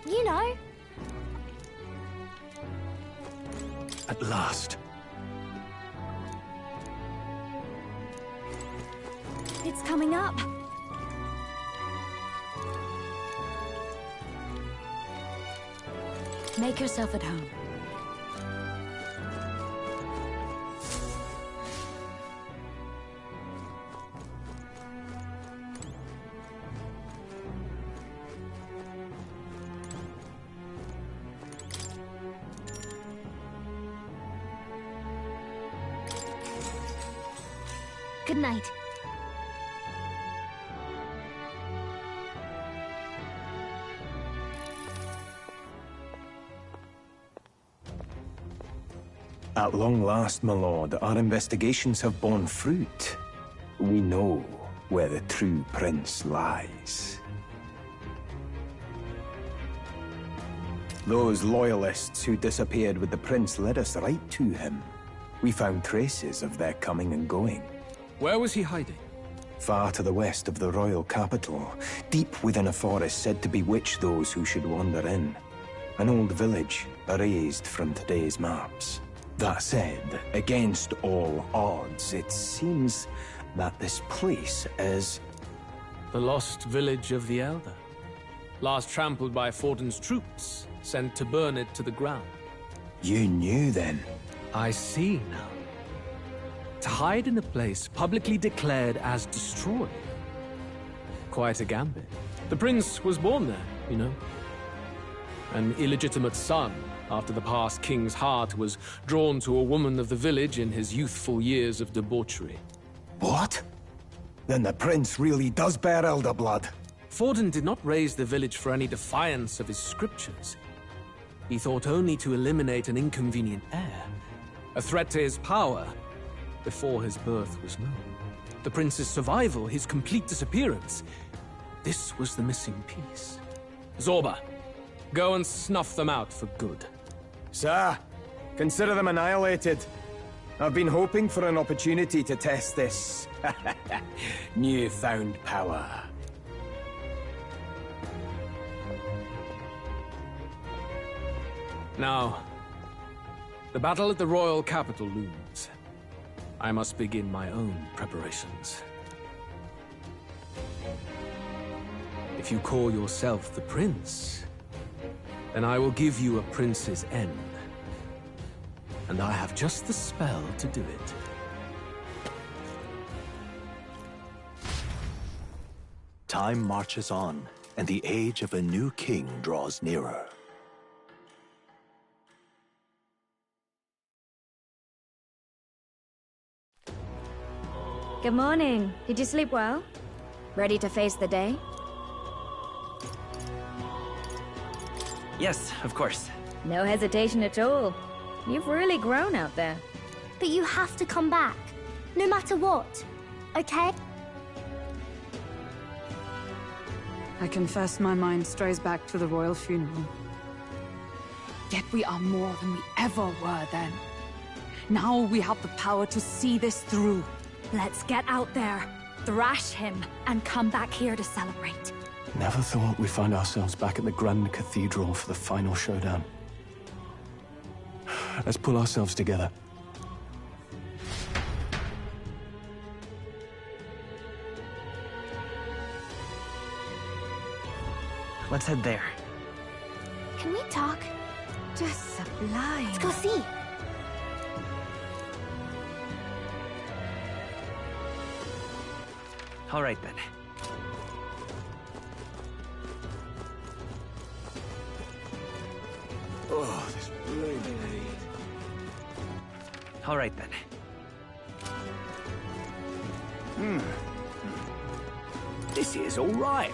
you know. At last. It's coming up. Make yourself at home. Good night. At long last, my lord, our investigations have borne fruit. We know where the true prince lies. Those loyalists who disappeared with the prince led us right to him. We found traces of their coming and going. Where was he hiding? Far to the west of the royal capital, deep within a forest said to bewitch those who should wander in. An old village, erased from today's maps. That said, against all odds, it seems that this place is... The lost village of the Elder. Last trampled by Fortin's troops, sent to burn it to the ground. You knew then? I see now. To hide in a place publicly declared as destroyed. Quite a gambit. The prince was born there, you know. An illegitimate son, after the past king's heart was drawn to a woman of the village in his youthful years of debauchery. What? Then the prince really does bear elder blood. Fortin did not raise the village for any defiance of his scriptures. He thought only to eliminate an inconvenient heir, a threat to his power, before his birth was known. The prince's survival, his complete disappearance, this was the missing piece. Zorba, go and snuff them out for good. Sir, consider them annihilated. I've been hoping for an opportunity to test this newfound power. Now, the battle at the royal capital looms. I must begin my own preparations. If you call yourself the prince, then I will give you a prince's end. And I have just the spell to do it. Time marches on, and the age of a new king draws nearer. Good morning. Did you sleep well? Ready to face the day? Yes, of course. No hesitation at all. You've really grown out there. But you have to come back, no matter what, okay? I confess my mind strays back to the royal funeral. Yet we are more than we ever were then. Now we have the power to see this through. Let's get out there, thrash him, and come back here to celebrate. Never thought we'd find ourselves back at the Grand Cathedral for the final showdown. Let's pull ourselves together. Let's head there. Can we talk? Just sublime. Let's go see. All right, then. Oh, this really... All right, then. This is all right.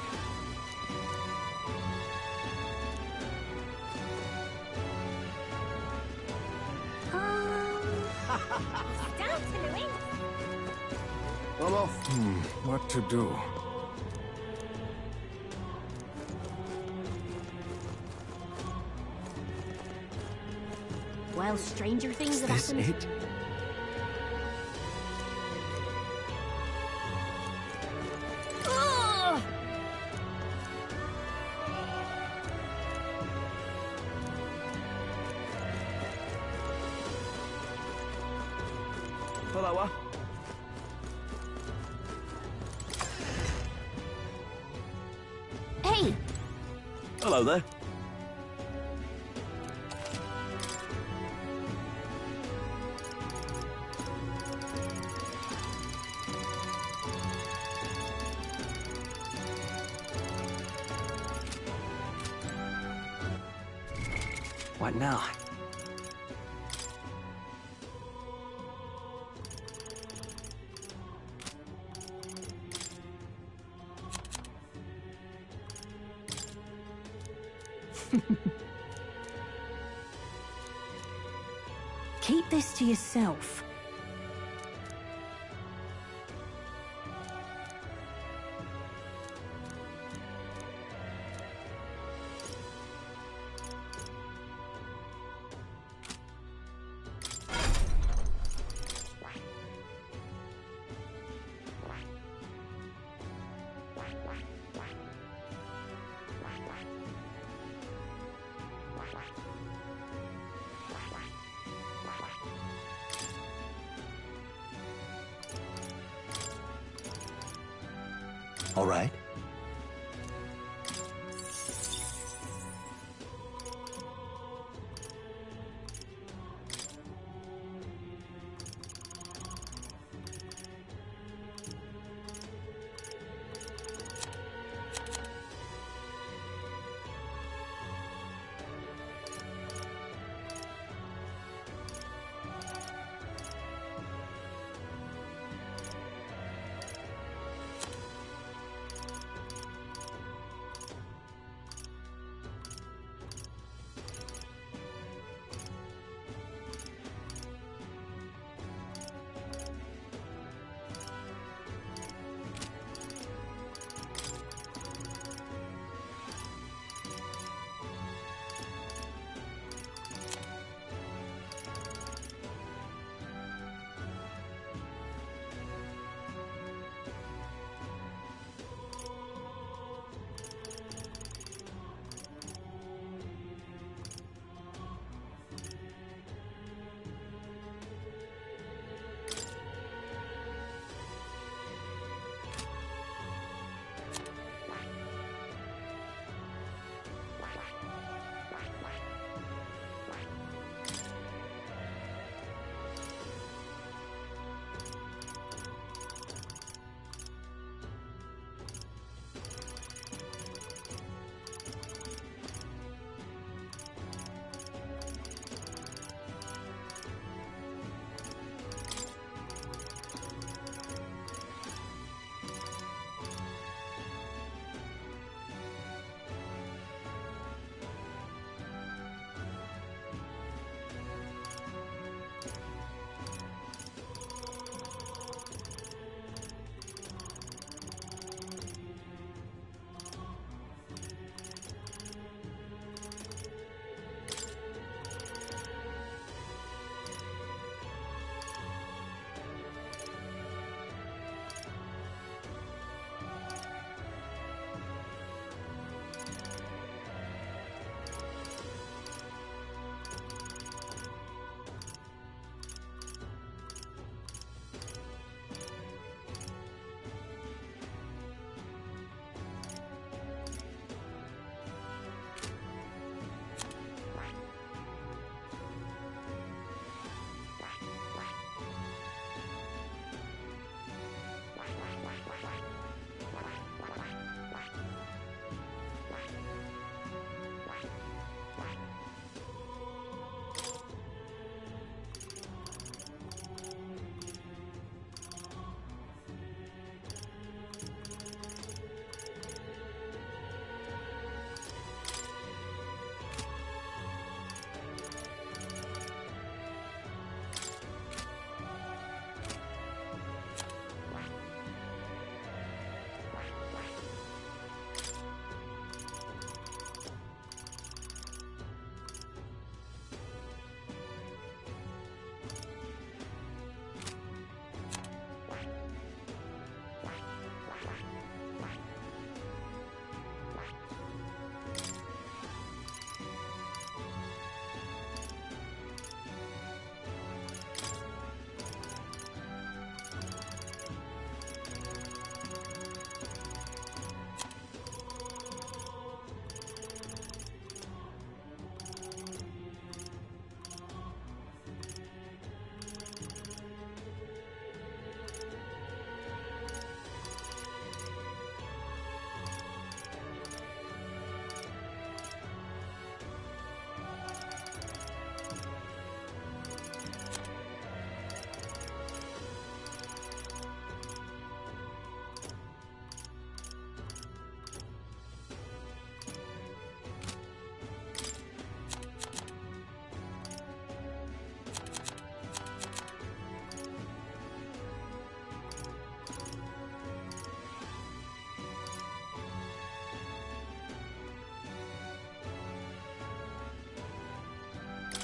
Down to Louis. I'm off. What to do? Well, stranger things have Is happened. it? Ugh! slower. Hey! Hello there. What now? Keep this to yourself. All right.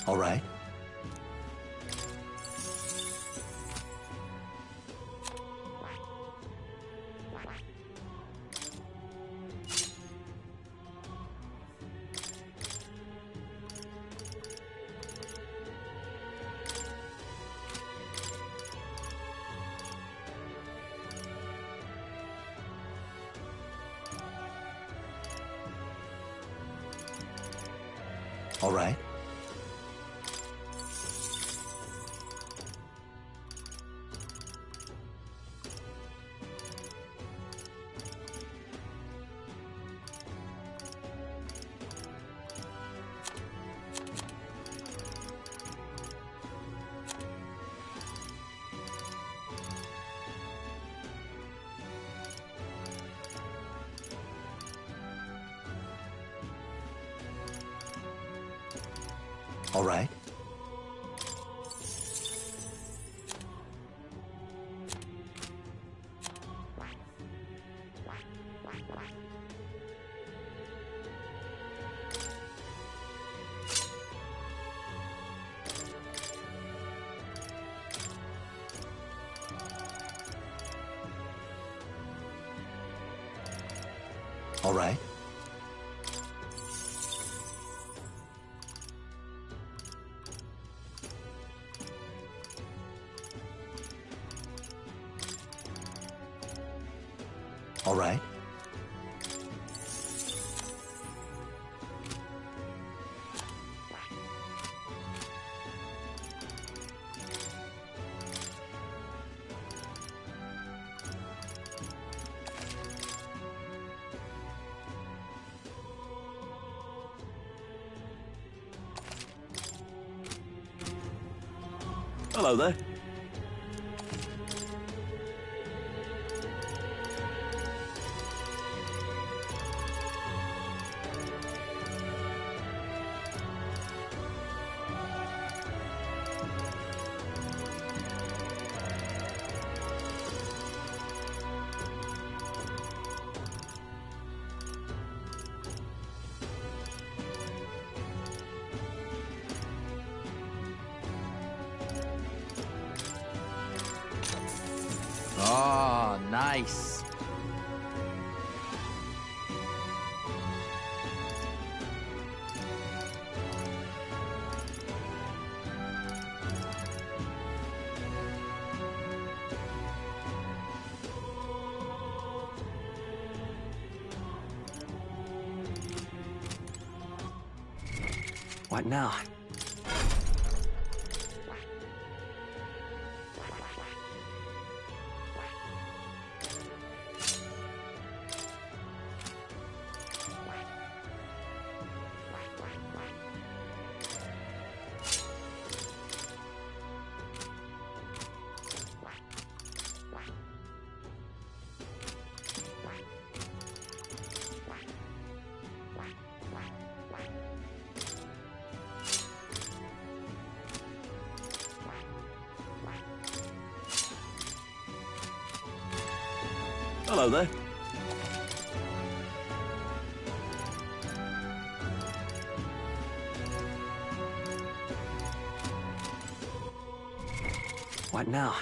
All right. All right. All right. All right. All right. Hello there. Oh, nice. What now? Hello there. What now?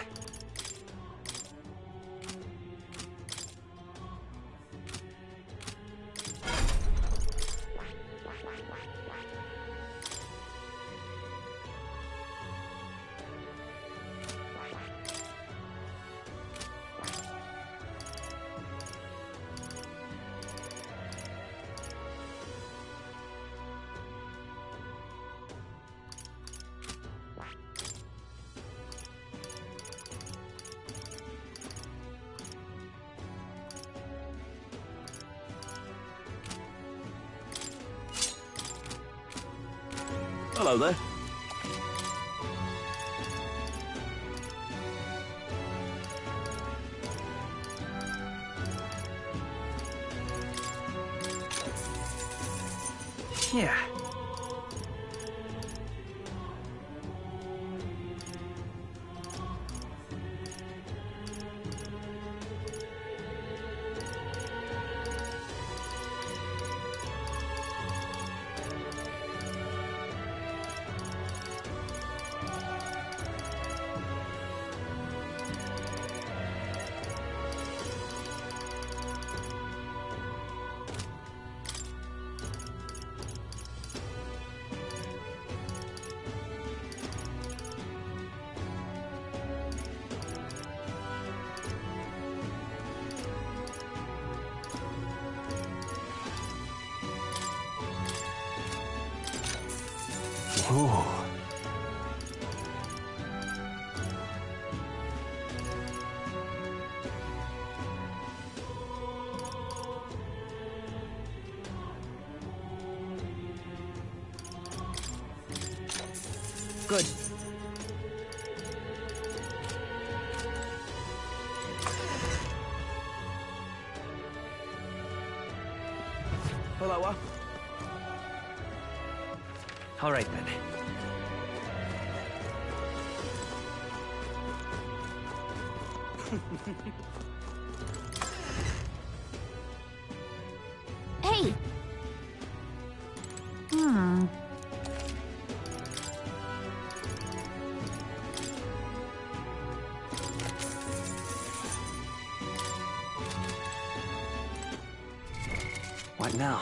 Hello there. Yeah. Ooh. Good. Hello. All right then. Hey! What now?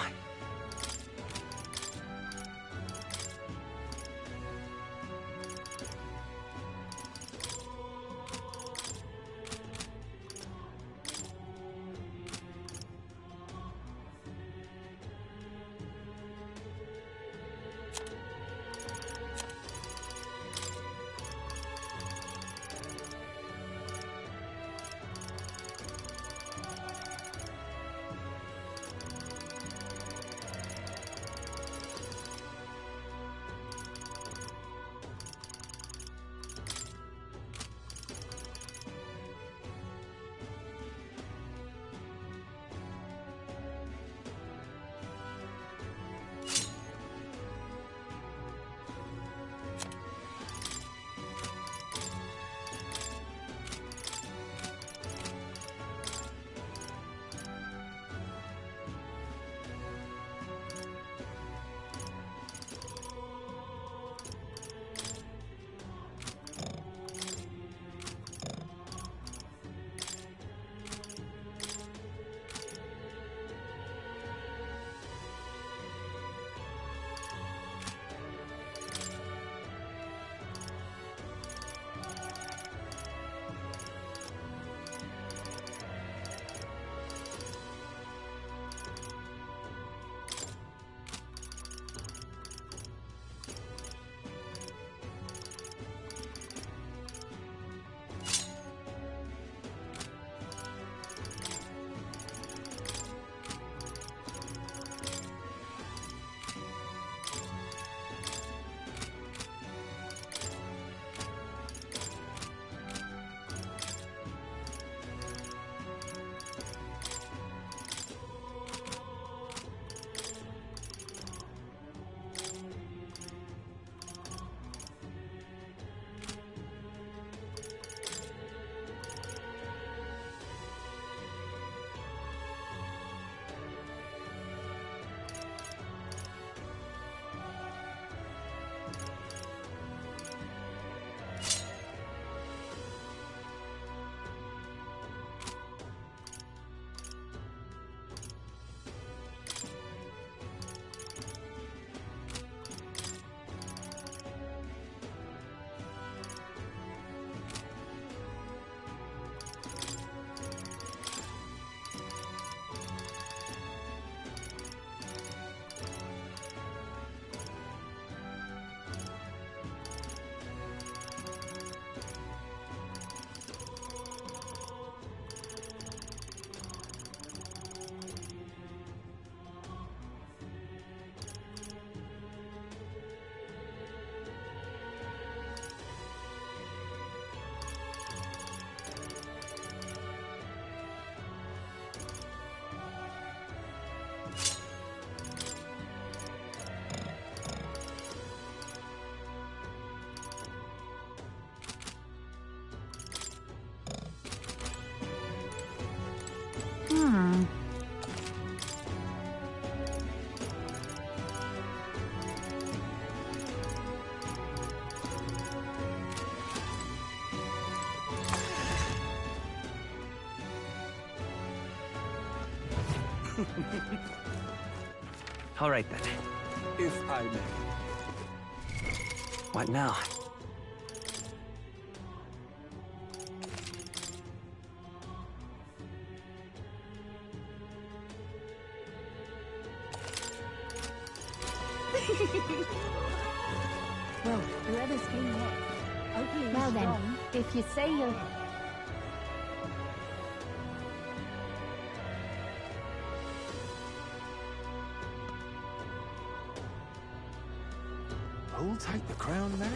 All right then. If I may. What now? Well, whoever's king next, hopefully he's Well then, strong. if you say you're... Who'll take the crown now?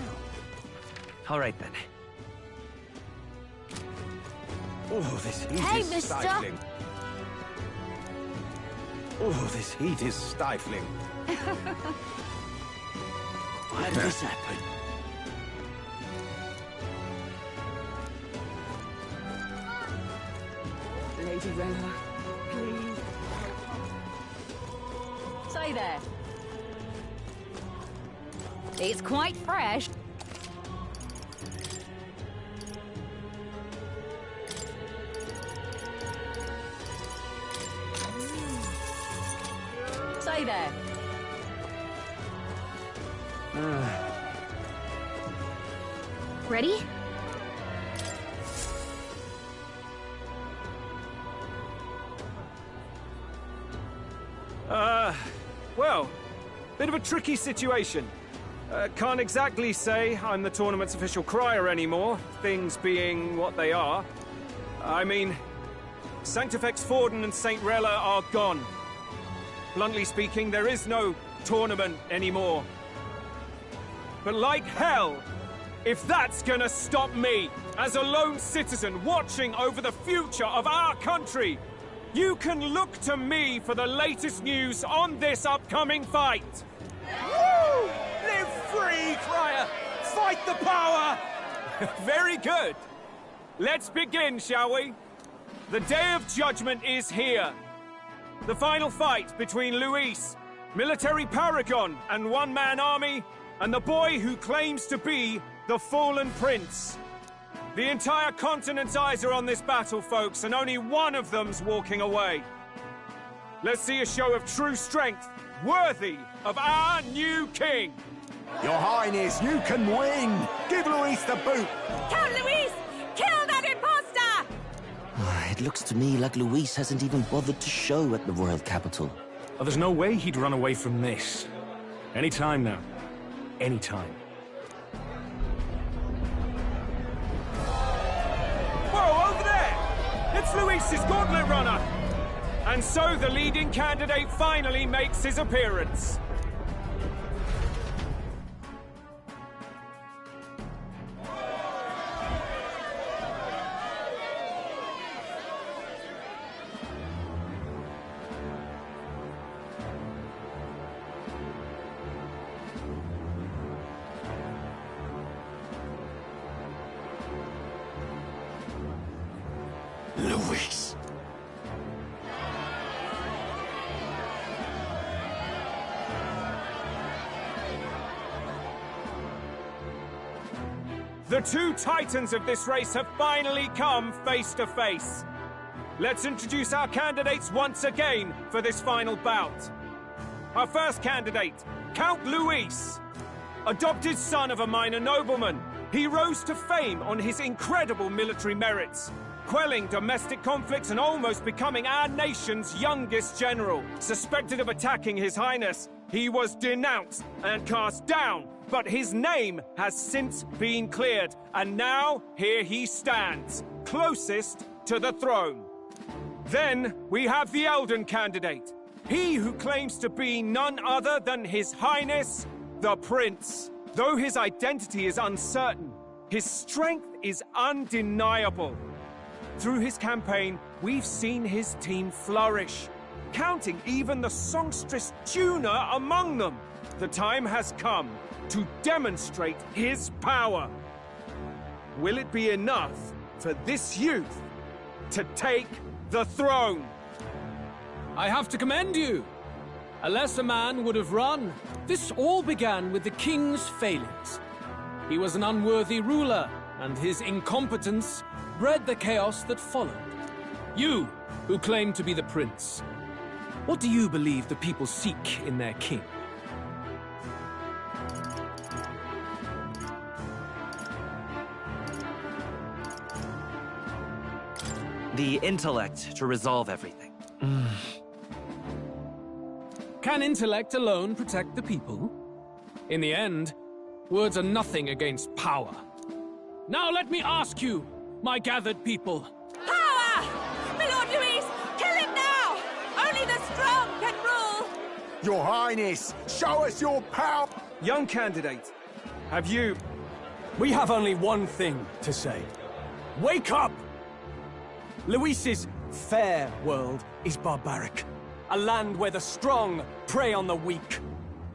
All right then. Oh, this heat Hey, is mister! stifling. Oh, this heat is stifling. Why did this happen? Lady Rella, please. Say there. It's quite fresh. Say there. Ready? Well, bit of a tricky situation. Can't exactly say I'm the tournament's official crier anymore, things being what they are. I mean, Sanctifex Forden and St. Rella are gone. Bluntly speaking, there is no tournament anymore. But like hell, if that's gonna stop me, as a lone citizen watching over the future of our country, you can look to me for the latest news on this upcoming fight. Woo! Live free, crier! Fight the power! Very good. Let's begin, shall we? The Day of Judgment is here. The final fight between Luis, military paragon and one-man army, and the boy who claims to be the fallen prince. The entire continent's eyes are on this battle, folks, and only one of them's walking away. Let's see a show of true strength, worthy of our new king. Your Highness, you can win! Give Luis the boot! Count Luis! Kill that imposter! It looks to me like Luis hasn't even bothered to show at the royal capital. Oh, there's no way he'd run away from this. Any time now. Any time. Whoa, over there! It's Luis's gauntlet runner! And so the leading candidate finally makes his appearance. Luis. The two titans of this race have finally come face to face. Let's introduce our candidates once again for this final bout. Our first candidate, Count Luis. Adopted son of a minor nobleman, he rose to fame on his incredible military merits, quelling domestic conflicts and almost becoming our nation's youngest general. Suspected of attacking His Highness, he was denounced and cast down, but his name has since been cleared, and now here he stands, closest to the throne. Then we have the Elden candidate, he who claims to be none other than His Highness, the Prince. Though his identity is uncertain, his strength is undeniable. Through his campaign, we've seen his team flourish, counting even the songstress Juna among them. The time has come to demonstrate his power. Will it be enough for this youth to take the throne? I have to commend you. A lesser man would have run. This all began with the king's failings. He was an unworthy ruler, and his incompetence bred the chaos that followed. You, who claim to be the prince, what do you believe the people seek in their king? The intellect to resolve everything. Can intellect alone protect the people? In the end, Words are nothing against power. Now let me ask you, my gathered people. Power! Milord Luis, kill him now! Only the strong can rule! Your Highness, show us your power! Young candidate, have you... We have only one thing to say. Wake up! Luis's fair world is barbaric. A land where the strong prey on the weak.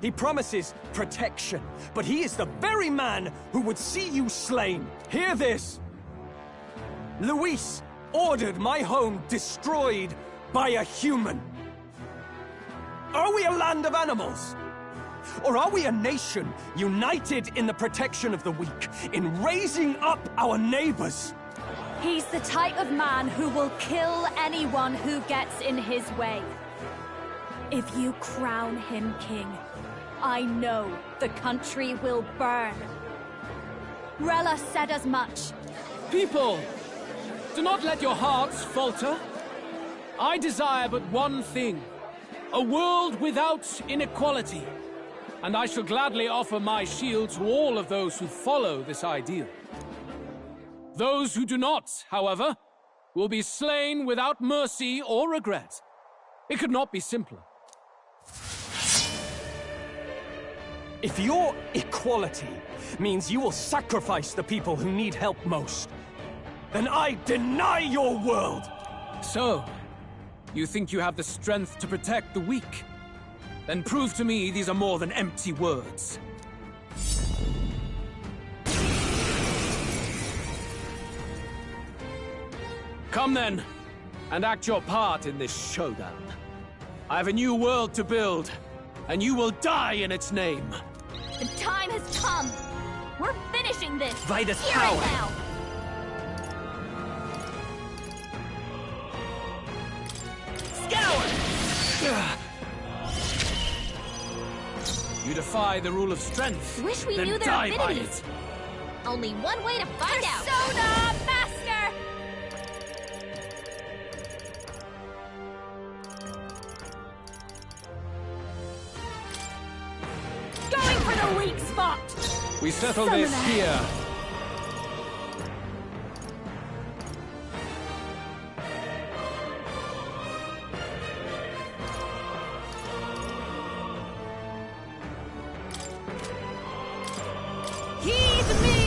He promises protection, but he is the very man who would see you slain. Hear this! Luis ordered my home destroyed by a human. Are we a land of animals? Or are we a nation united in the protection of the weak, in raising up our neighbors? He's the type of man who will kill anyone who gets in his way. If you crown him king, I know the country will burn. Rella said as much. People, do not let your hearts falter. I desire but one thing, a world without inequality. And I shall gladly offer my shield to all of those who follow this ideal. Those who do not, however, will be slain without mercy or regret. It could not be simpler. If your equality means you will sacrifice the people who need help most, then I deny your world! So, you think you have the strength to protect the weak? Then prove to me these are more than empty words. Come then, and act your part in this showdown. I have a new world to build, and you will die in its name. The time has come. We're finishing this. Vitus Hear power. it now. Scour! You defy the rule of strength. Wish we then knew their die by abilities. it. Only one way to find out. Persona Master! Going for the weak spot. We settle this Summoner. here. Heed me!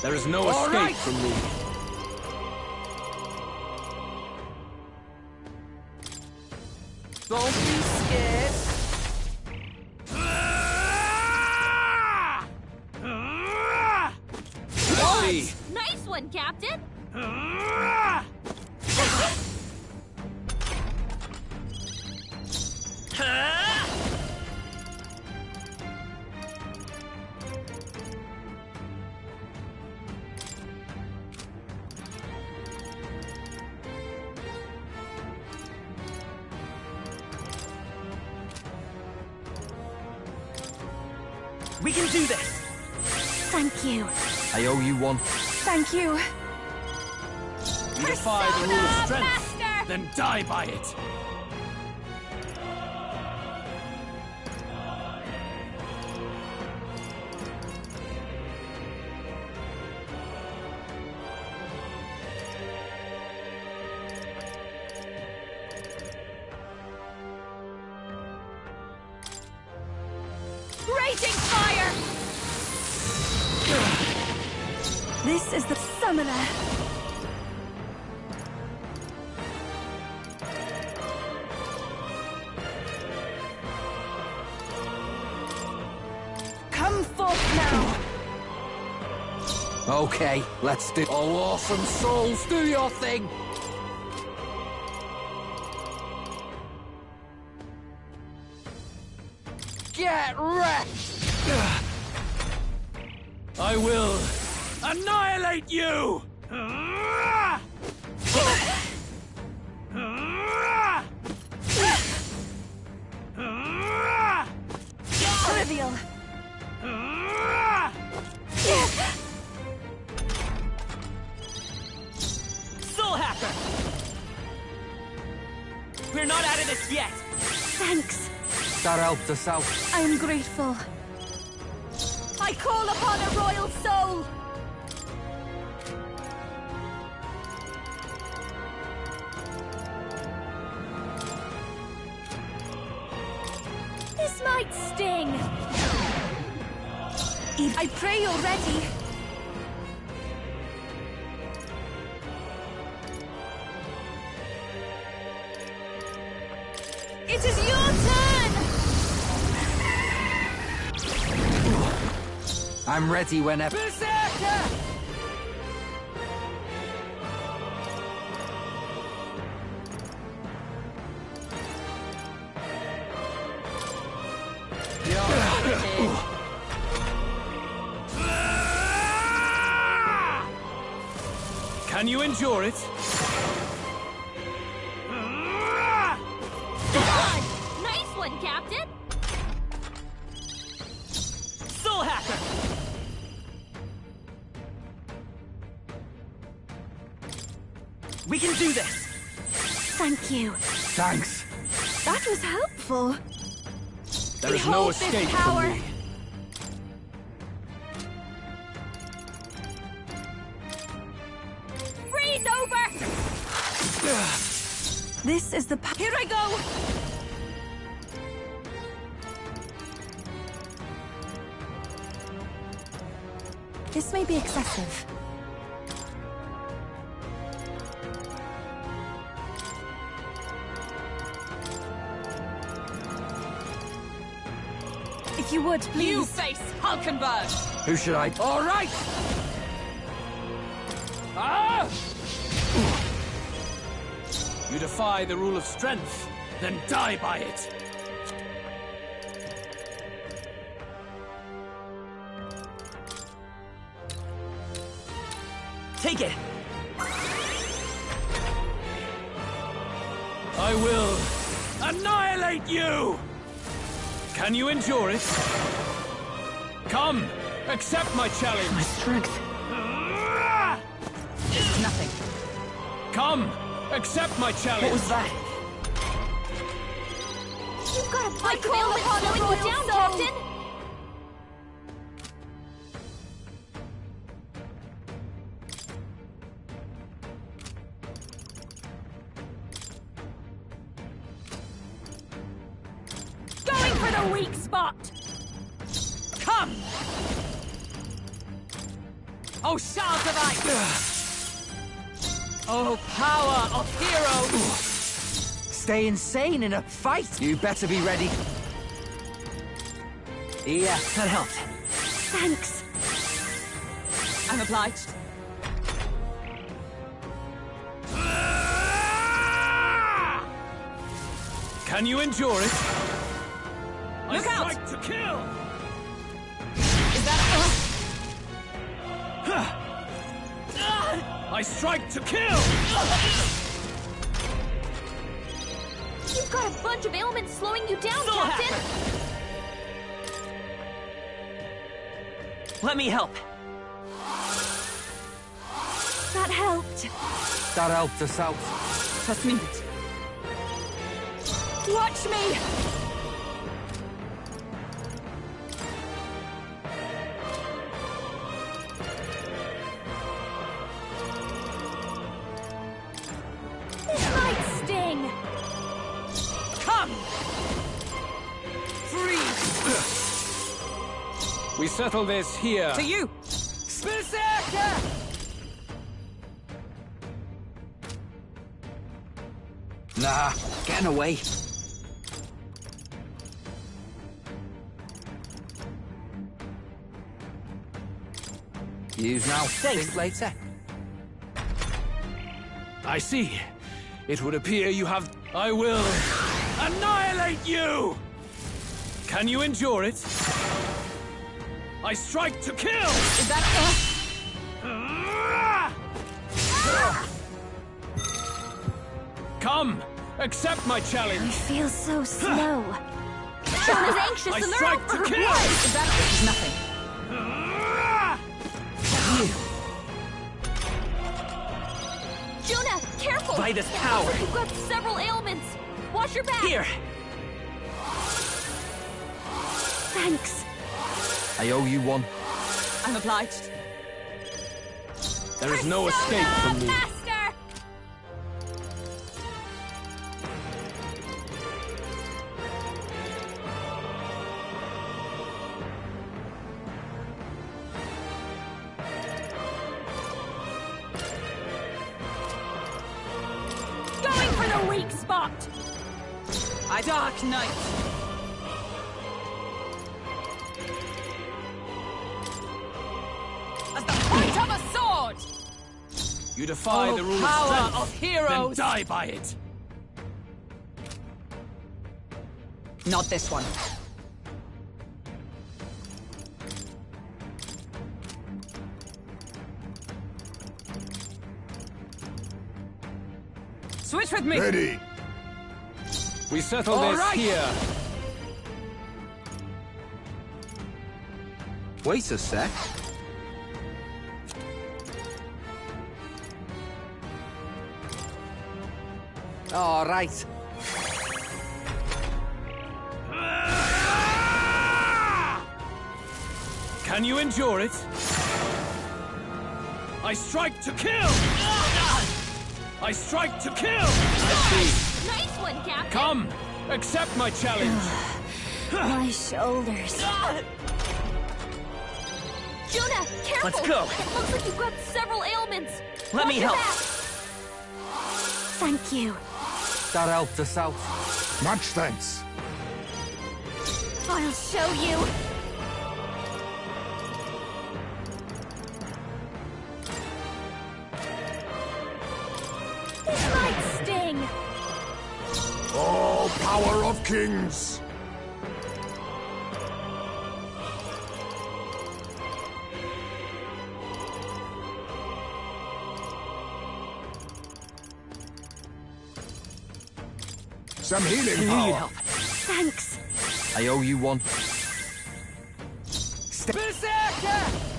There is no escape from me. Don't be scared. What? Nice one, Captain. We can do this! Thank you. I owe you one. Thank you. You defy the rule of strength, Master! then die by it. Raging fire! This is the summoner. Come forth now! Okay, let's do. Oh, awesome souls, do your thing. Get wrecked! I will annihilate you! Trivial. Soul Hacker! We're not out of this yet! Thanks. That helped us out. I'm grateful. I call upon a royal soul! This might sting. I pray you're ready. It is your turn! I'm ready whenever. Berserker! Can you endure it? Nice one, Captain! Soul Hacker! We can do this! Thank you. Thanks. That was helpful. There is no escape from me. Freeze over! This is the Here I go! This may be excessive. If you would, please. You face Hulkenberg! Who should I... All right! Ah! You defy the rule of strength, then die by it. Take it! I will annihilate you! Can you endure it? Come, accept my challenge! My strength. It's nothing. Come, accept my challenge! What was that? You've got a bunch of ailments slowing you down, Captain! Going for the weak spot! Come! Oh, shards of ice! Oh, power of heroes! Stay insane in a fight? You better be ready. Yeah, that helped. Thanks. I'm obliged. Can you endure it? Look out! Strike to kill! Is that... I strike to kill! You've got a bunch of ailments slowing you down, Soul Captain! Hacker! Let me help. That helped. That helped us out. Just need it. Watch me! This might sting! Come! We settle this here. To you! Berserker! Nah, getting away. Use now. Think later. I see. It would appear you have... I will annihilate you! Can you endure it? I strike to kill! Is that... Come, accept my I challenge! feel so slow. Jonah's anxious I to learn strike for to her kill! blood! Is that... This is nothing. Jonah, careful! By this power. You've got several ailments! Watch your back! Here! Thanks. I owe you one. I'm obliged. There is no escape from me. Master! Going for the weak spot! A dark night! As the point of a sword! You defy the rule of power strength, of heroes! then die by it. Not this one. Switch with me! Ready! We settle All this right. here. Wait a sec. All right. Can you endure it? I strike to kill! I strike to kill! I see. Nice one, Captain! Come! Accept my challenge! My shoulders. Juna, careful! Let's go. It looks like you've got several ailments. Let me Watch your help. back. Thank you. That helped us out. Much thanks. I'll show you. This might sting. Oh, power of kings! Some healing power. Thanks. I owe you one. Berserker!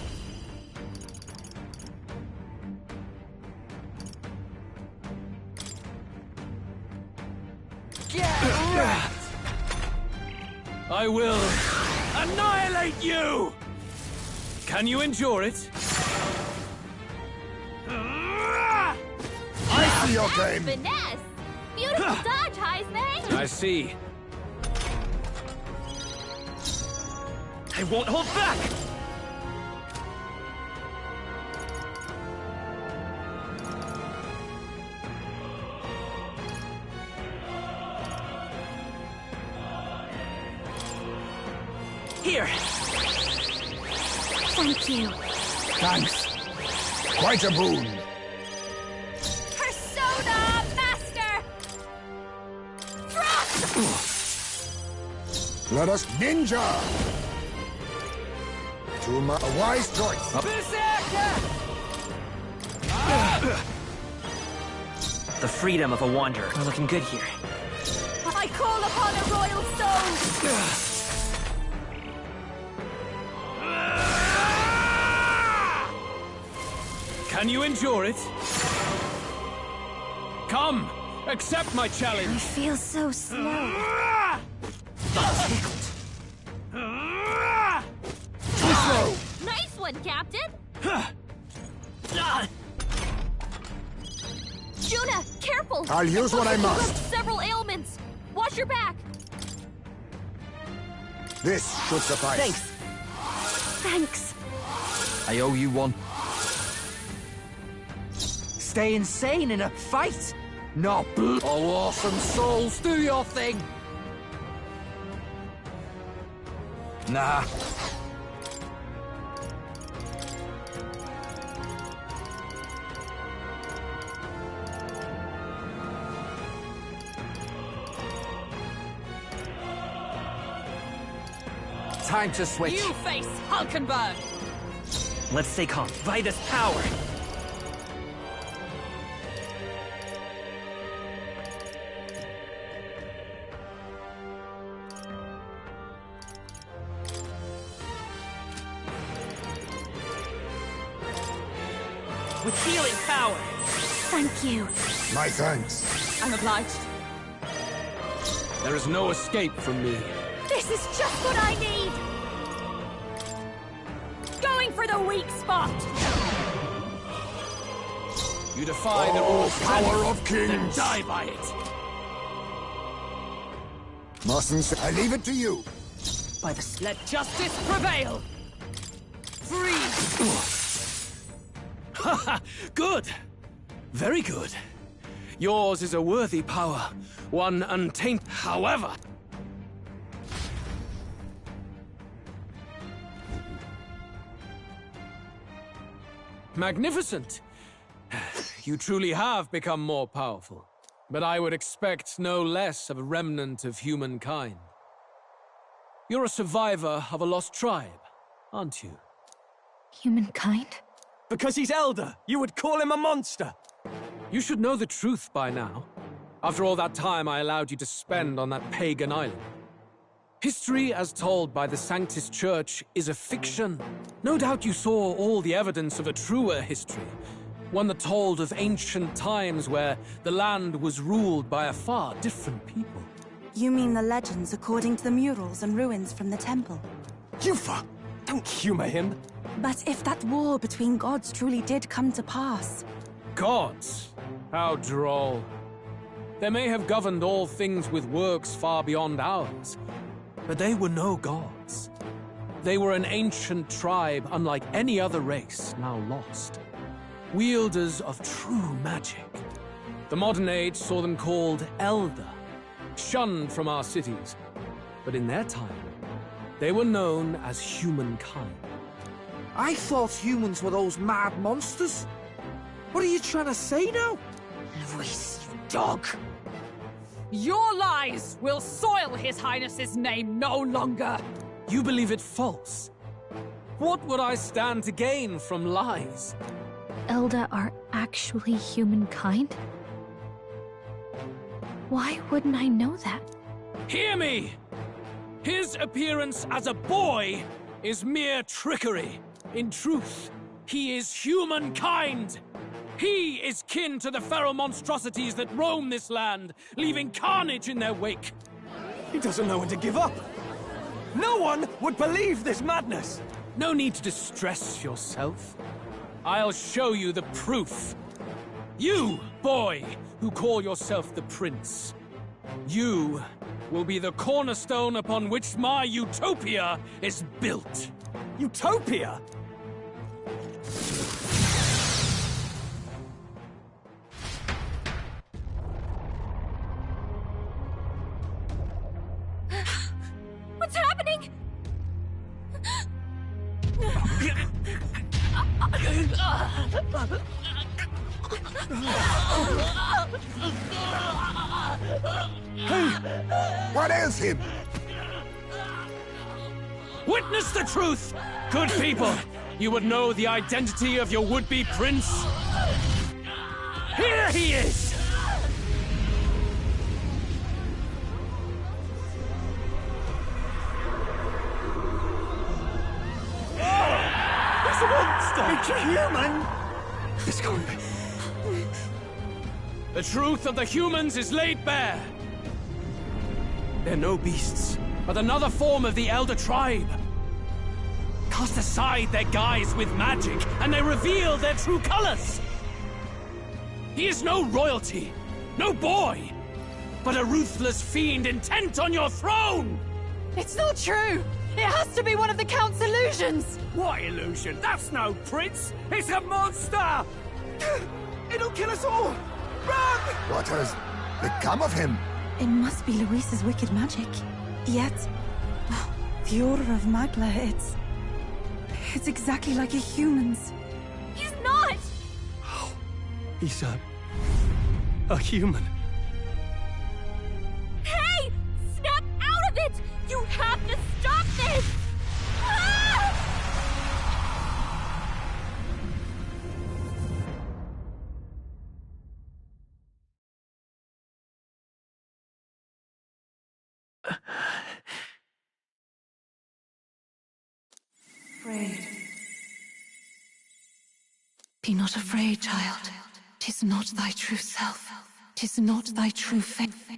I will annihilate you! Can you endure it? I see your game. Finesse! Beautiful dodge, Heisman! I see. I won't hold back! Here! Thank you. Thanks. Quite a boon. Persona Master! Frost! Let us ninja! To my a wise choice. Berserker! The freedom of a wanderer. We're looking good here. I call upon a royal soul! Can you endure it? Come! Accept my challenge! I feel so slow. Too slow. Nice one, Captain! Juna, careful! I'll use It what I looks like you must. have several ailments. Watch your back. This should suffice. Thanks. I owe you one. Stay insane in a fight? No. Oh, awesome souls, do your thing. Nah. Time to switch. You face Hulkenberg! Let's stay calm. By this power! With healing power! Thank you. My thanks. I'm obliged. There is no escape from me. This is just what I need! for the weak spot! You defy the rules power of kings! Then die by it! Mustn't I leave it to you? By the... Let justice prevail! Freeze! Haha! Good! Very good. Yours is a worthy power, one untainted. However... Magnificent! You truly have become more powerful. But I would expect no less of a remnant of humankind. You're a survivor of a lost tribe, aren't you? Humankind? Because he's elder, you would call him a monster! You should know the truth by now. After all that time I allowed you to spend on that pagan island. History, as told by the Sanctus Church, is a fiction. No doubt you saw all the evidence of a truer history. One that told of ancient times where the land was ruled by a far different people. You mean the legends according to the murals and ruins from the temple? Yufa! Don't humor him! But if that war between gods truly did come to pass... Gods? How droll. They may have governed all things with works far beyond ours, but they were no gods. They were an ancient tribe unlike any other race now lost. Wielders of true magic. The modern age saw them called Elder, shunned from our cities. But in their time, they were known as humankind. I thought humans were those mad monsters. What are you trying to say now? Luis, you dog! Your lies will soil His Highness's name no longer! You believe it false? What would I stand to gain from lies? Elder are actually humankind? Why wouldn't I know that? Hear me! His appearance as a boy is mere trickery. In truth, he is humankind! He is kin to the feral monstrosities that roam this land, leaving carnage in their wake. He doesn't know when to give up. No one would believe this madness. No need to distress yourself. I'll show you the proof. You, boy, who call yourself the prince. You will be the cornerstone upon which my utopia is built. Utopia? What's happening? What ails him? Witness the truth! Good people, you would know the identity of your would-be prince. Here he is! He's a monster! It's a human! This can't be. The truth of the humans is laid bare. They're no beasts, but another form of the Elder Tribe. Cast aside their guise with magic, and they reveal their true colors. He is no royalty, no boy, but a ruthless fiend intent on your throne! It's not true! It has to be one of the Count's illusions! What illusion? That's no prince! It's a monster! It'll kill us all! Run! What has become of him? It must be Luis's wicked magic. Yet, the Order of Magla, it's exactly like a human's. He's not! He's a human. Hey! Snap out of it! You have to stop this! Ah! Afraid. Be not afraid, child. 'Tis not thy true self. 'Tis not thy true faith.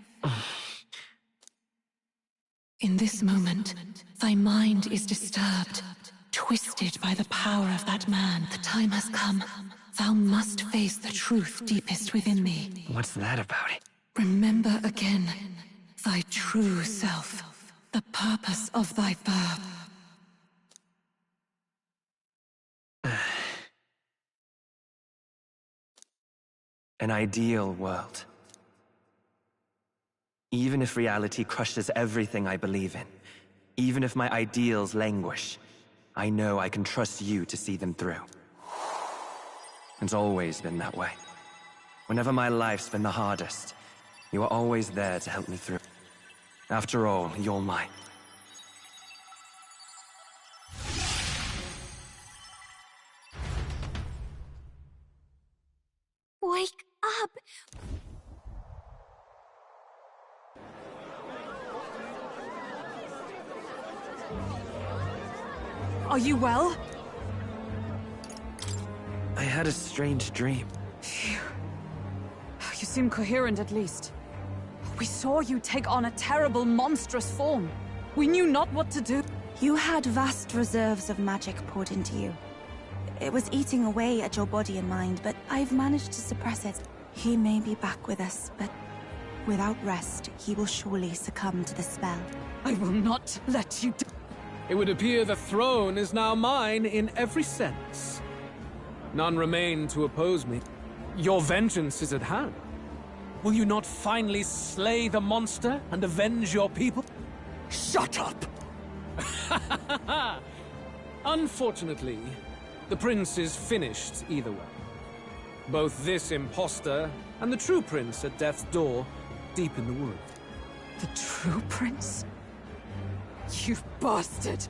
In this moment, thy mind is disturbed. Twisted by the power of that man, the time has come. Thou must face the truth deepest within thee. What's that about? Remember again thy true self, the purpose of thy birth. An ideal world. Even if reality crushes everything I believe in, even if my ideals languish, I know I can trust you to see them through. It's always been that way. Whenever my life's been the hardest, you are always there to help me through. After all, you're mine. Wake up! Are you well? I had a strange dream. Phew. You seem coherent at least. We saw you take on a terrible, monstrous form. We knew not what to do. You had vast reserves of magic poured into you. It was eating away at your body and mind, but I've managed to suppress it. He may be back with us, but without rest, he will surely succumb to the spell. I will not let you do. It would appear the throne is now mine in every sense. None remain to oppose me. Your vengeance is at hand. Will you not finally slay the monster and avenge your people? Shut up! Unfortunately, the prince is finished either way. Both this impostor and the true prince at death's door, deep in the wood. The true prince? You bastard!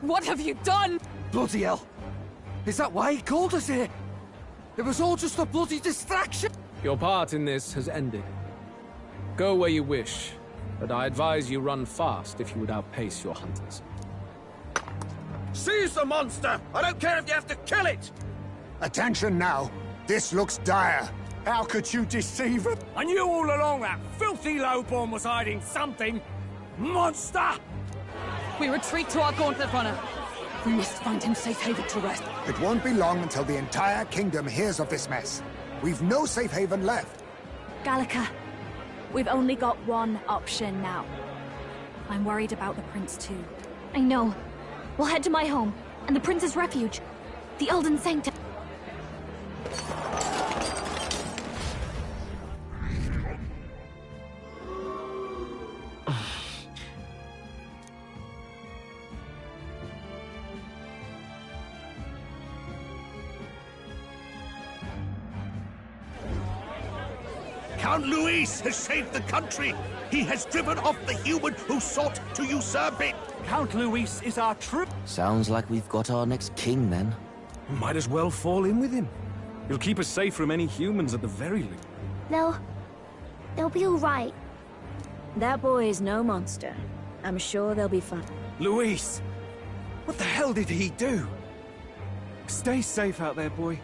What have you done? Bloody hell! Is that why he called us here? It was all just a bloody distraction! Your part in this has ended. Go where you wish, but I advise you run fast if you would outpace your hunters. Seize the monster! I don't care if you have to kill it! Attention now. This looks dire. How could you deceive him? I knew all along that filthy lowborn was hiding something! Monster! We retreat to our gauntlet runner. We must find him safe haven to rest. It won't be long until the entire kingdom hears of this mess. We've no safe haven left. Gallica, we've only got one option now. I'm worried about the prince too. I know. We'll head to my home, and the prince's refuge. The Elden Sanctum. Count Luis has saved the country. He has driven off the human who sought to usurp it. Count Luis is our true... Sounds like we've got our next king, then. Might as well fall in with him. He'll keep us safe from any humans at the very least. They'll be all right. That boy is no monster. I'm sure they'll be fine. Luis! What the hell did he do? Stay safe out there, boy.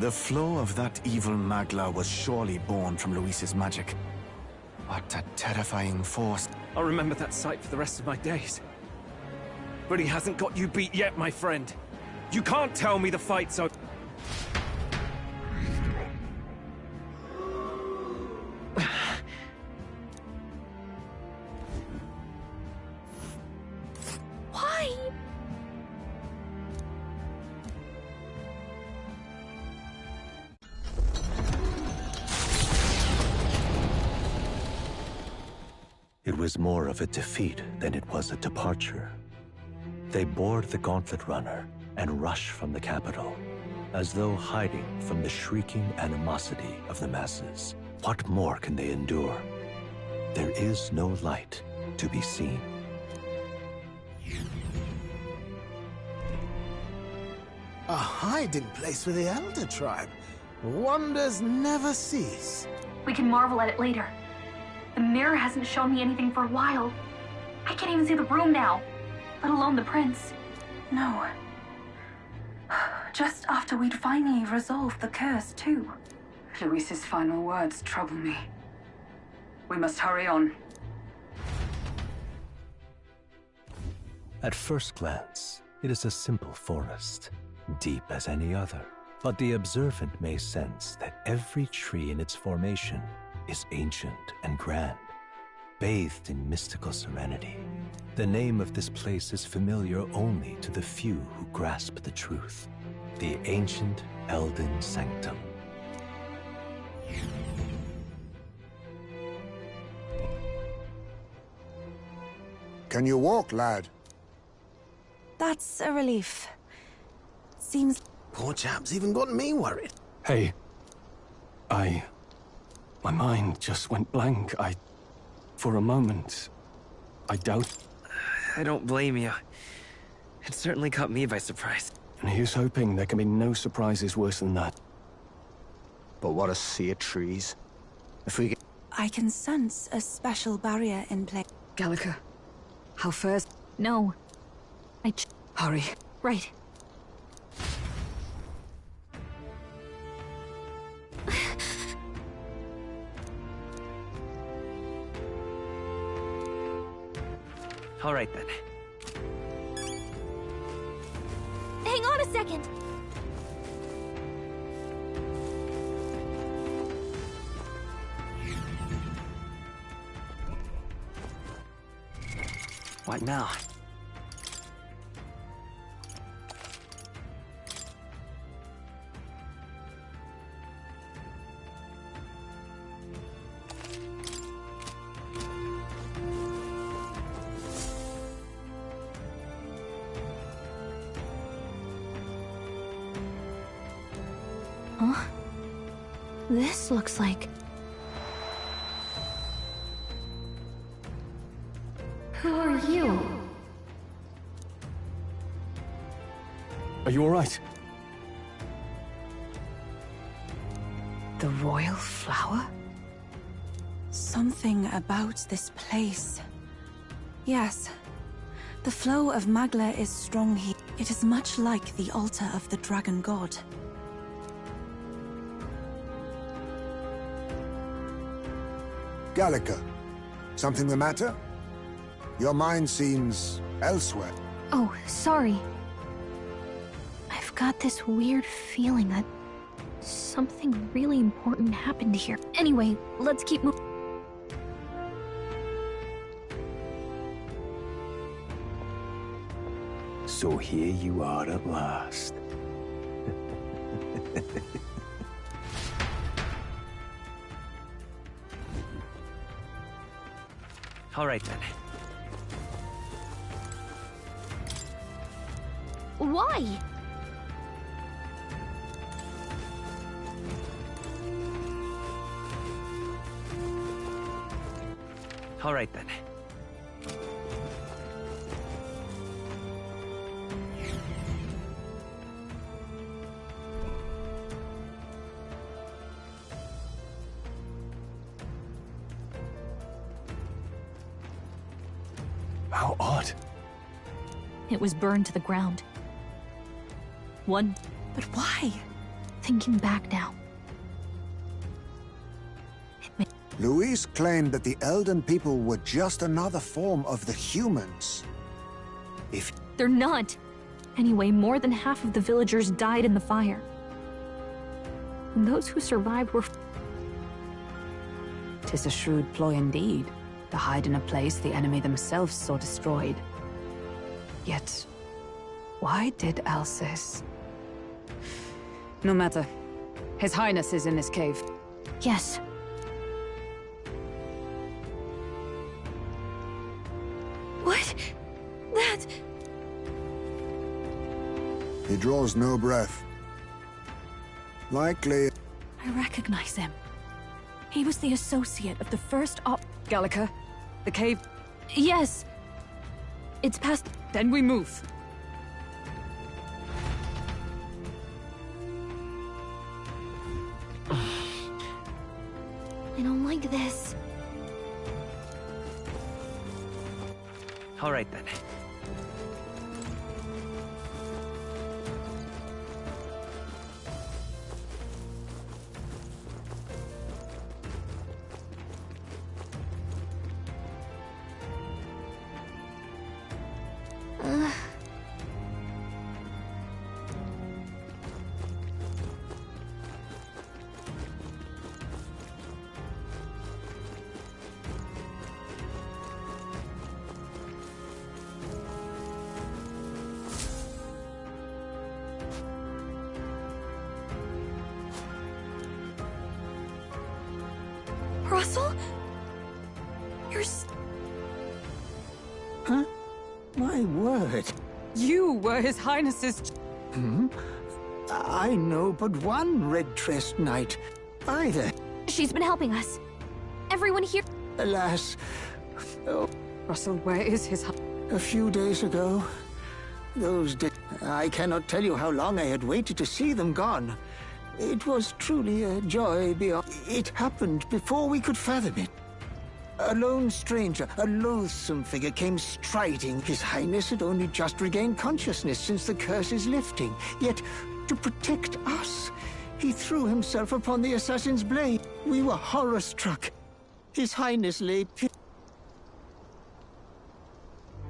The flow of that evil Magla was surely born from Luis's magic. What a terrifying force. I'll remember that sight for the rest of my days. But he hasn't got you beat yet, my friend. You can't tell me the fight's over. Why? It was more of a defeat than it was a departure. They board the gauntlet runner and rush from the capital, as though hiding from the shrieking animosity of the masses. What more can they endure? There is no light to be seen. A hiding place for the Elder Tribe. Wonders never cease. We can marvel at it later. The mirror hasn't shown me anything for a while. I can't even see the room now, let alone the prince. No. Just after we'd finally resolved the curse, too. Luis's final words trouble me. We must hurry on. At first glance, It is a simple forest, deep as any other. But the observant may sense that every tree in its formation is ancient and grand, bathed in mystical serenity. The name of this place is familiar only to the few who grasp the truth. The ancient Elden Sanctum. Can you walk, lad? That's a relief. Seems... Poor chap's even got me worried. Hey. My mind just went blank. For a moment, I doubt... I don't blame you. It certainly caught me by surprise. And here's hoping there can be no surprises worse than that. But what a sea of trees. If we get... I can sense a special barrier in place. Gallica, how fares... No. Hurry. Right. All right, then. Hang on a second! What now? Huh? This looks like... Who are you? Are you all right? The royal flower? Something about this place. Yes. The flow of Magla is strong here. It is much like the altar of the dragon god. Gallica, something the matter? Your mind seems elsewhere. Oh, sorry. I've got this weird feeling that something really important happened here. Anyway, let's keep moving. So here you are at last. All right, then. Why? All right, then. How odd. It was burned to the ground. But why? Thinking back now. Luis claimed that the Elden people were just another form of the humans. They're not. Anyway, more than half of the villagers died in the fire. And those who survived were... 'Tis a shrewd ploy indeed, to hide in a place the enemy themselves saw destroyed. Yet, why did Alcis? No matter. His Highness is in this cave. Yes. What? That... He draws no breath. Likely... I recognize him. He was the associate of the first Gallica, the cave... Yes! It's past... Then we move. I don't like this. All right, then. Huh? My word. You were His Highness's... Hmm? I know but one red-tressed knight. Either. She's been helping us. Everyone here... Alas. Oh. Russell, where is his... A few days ago. Those days... I cannot tell you how long I had waited to see them gone. It was truly a joy beyond... It happened before we could fathom it. A lone stranger, a loathsome figure, came striding. His Highness had only just regained consciousness since the curse's lifting. Yet, to protect us, he threw himself upon the assassin's blade. We were horror-struck. His Highness lay...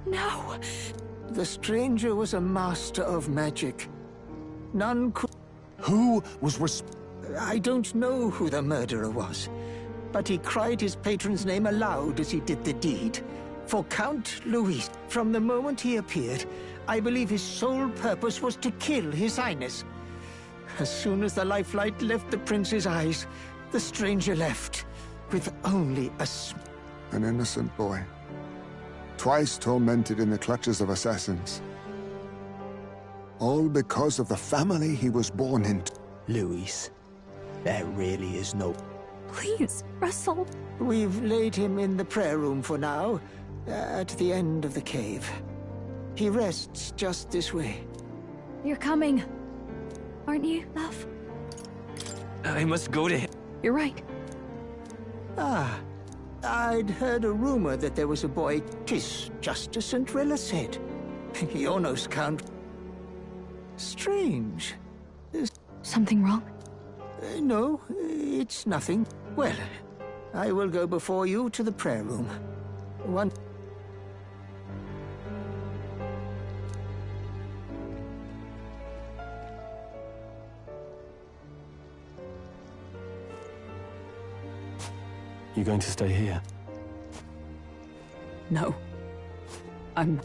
No! The stranger was a master of magic. None could... Who was I don't know who the murderer was, but he cried his patron's name aloud as he did the deed. For Count Luis, from the moment he appeared, I believe his sole purpose was to kill His Highness. As soon as the lifelight left the prince's eyes, the stranger left, with only a An innocent boy. Twice tormented in the clutches of assassins. All because of the family he was born into. Luis, there really is no... Please, Russell. We've laid him in the prayer room for now, at the end of the cave. He rests just this way. You're coming. Aren't you, love? I must go to him. You're right. Ah, I'd heard a rumor that there was a boy. 'Tis just as St. Rilla said. Ionos Count. Strange. Something wrong? No, it's nothing. Well, I will go before you to the prayer room. One... You going to stay here? No. I'm...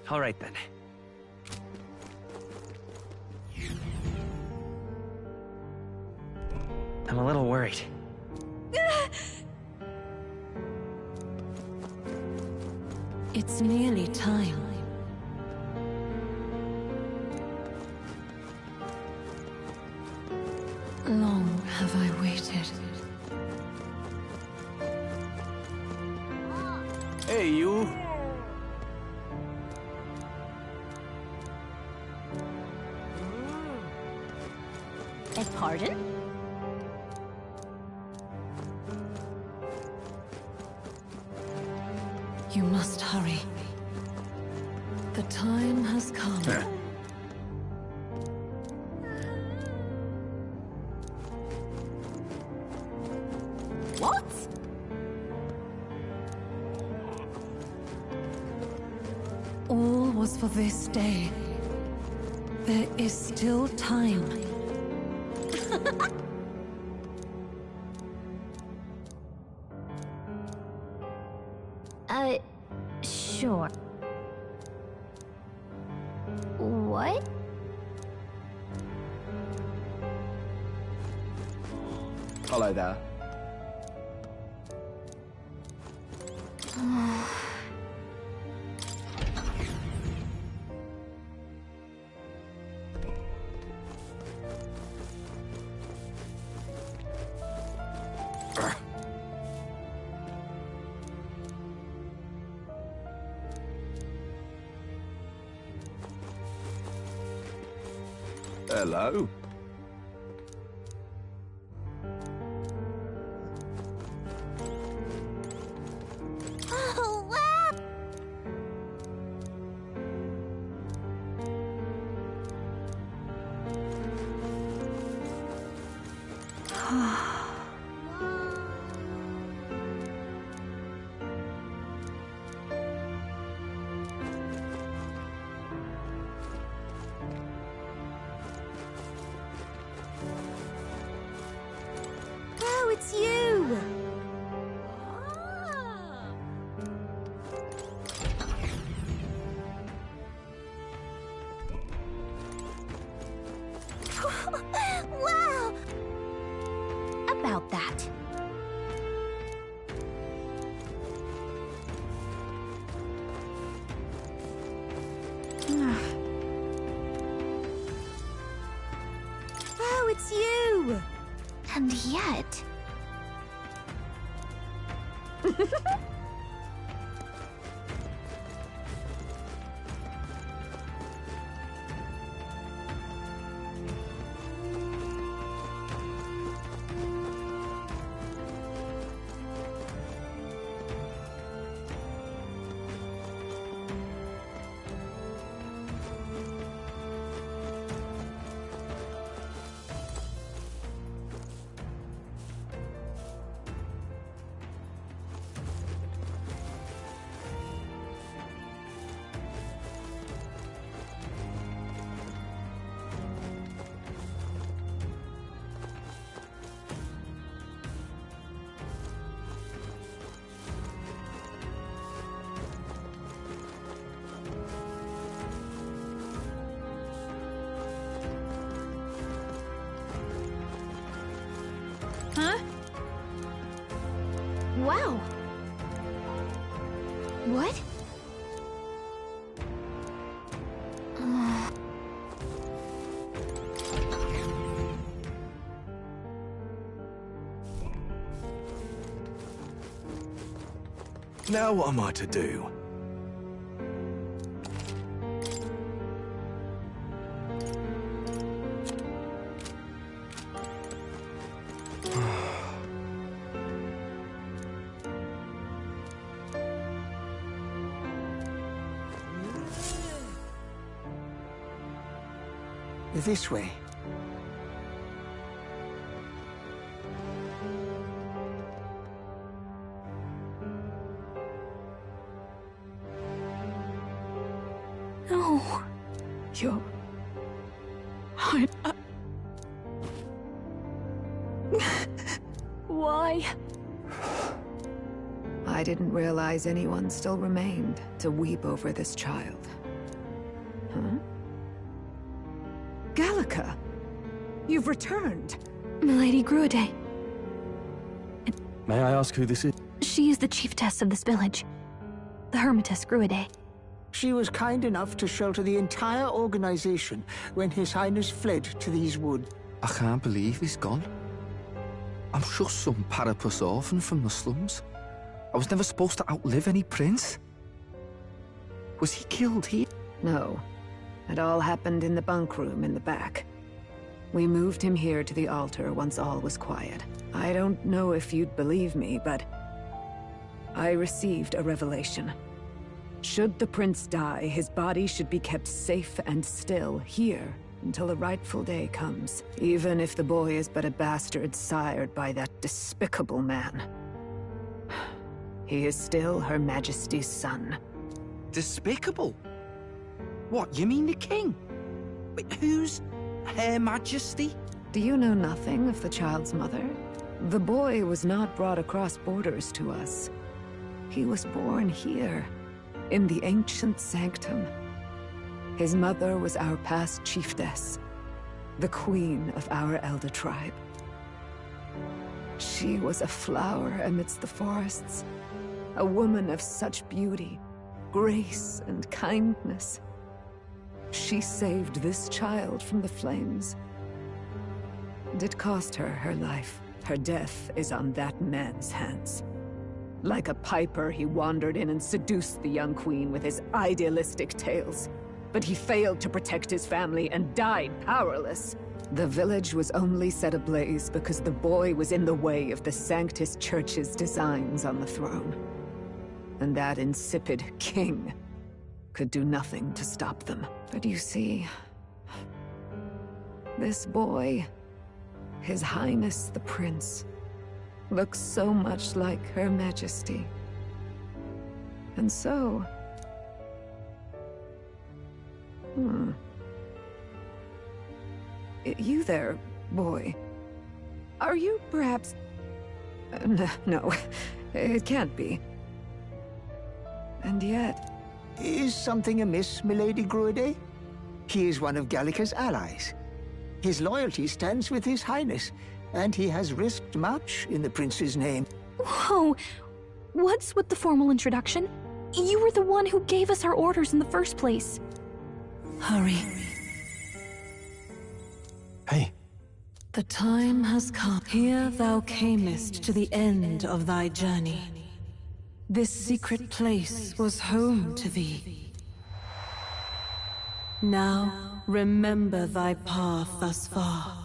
All right, then. I'm a little worried. It's nearly time. Long have I waited. Hey, you. Pardon? You must hurry. The time has come. What? All was for this day. There is still time. Sure. What? Hello there. Hello. Oh, wow. Oh, it's you! And yet... Huh? Wow. What? Now what am I to do? This way. No. You're... Why? I didn't realize anyone still remained to weep over this child. Huh? Gallica! You've returned! Milady Gruide. May I ask who this is? She is the chiefess of this village. The Hermitess Gruide. She was kind enough to shelter the entire organization when His Highness fled to these woods. I can't believe he's gone. I'm just some parapus orphan from the slums. I was never supposed to outlive any prince. Was he killed here? No. It all happened in the bunk room in the back. We moved him here to the altar once all was quiet. I don't know if you'd believe me, but I received a revelation. Should the prince die, his body should be kept safe and still here until the rightful day comes, even if the boy is but a bastard sired by that despicable man. He is still Her Majesty's son. Despicable? What, you mean the king? Wait, who's Her Majesty? Do you know nothing of the child's mother? The boy was not brought across borders to us. He was born here, in the ancient sanctum. His mother was our past chiefess, the queen of our elder tribe. She was a flower amidst the forests, a woman of such beauty, grace, and kindness. She saved this child from the flames. And it cost her her life. Her death is on that man's hands. Like a piper, he wandered in and seduced the young queen with his idealistic tales. But he failed to protect his family and died powerless. The village was only set ablaze because the boy was in the way of the Sanctus Church's designs on the throne. And that insipid king could do nothing to stop them. But you see, this boy, His Highness the Prince, looks so much like Her Majesty. And so... You there, boy. Are you perhaps... No, it can't be. And yet... Is something amiss, Milady Gruide? He is one of Gallica's allies. His loyalty stands with His Highness, and he has risked much in the prince's name. Whoa! What's with the formal introduction? You were the one who gave us our orders in the first place. Hurry. Hey. The time has come. Here thou camest to the end of thy journey. This secret place was home to thee. Now, remember thy path thus far.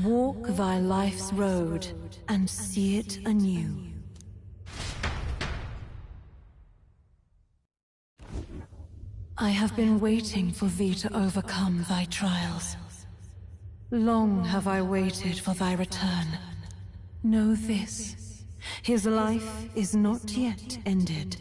Walk thy life's road and see it anew. I have been waiting for thee to overcome thy trials. Long have I waited for thy return. Know this, his life is not yet ended.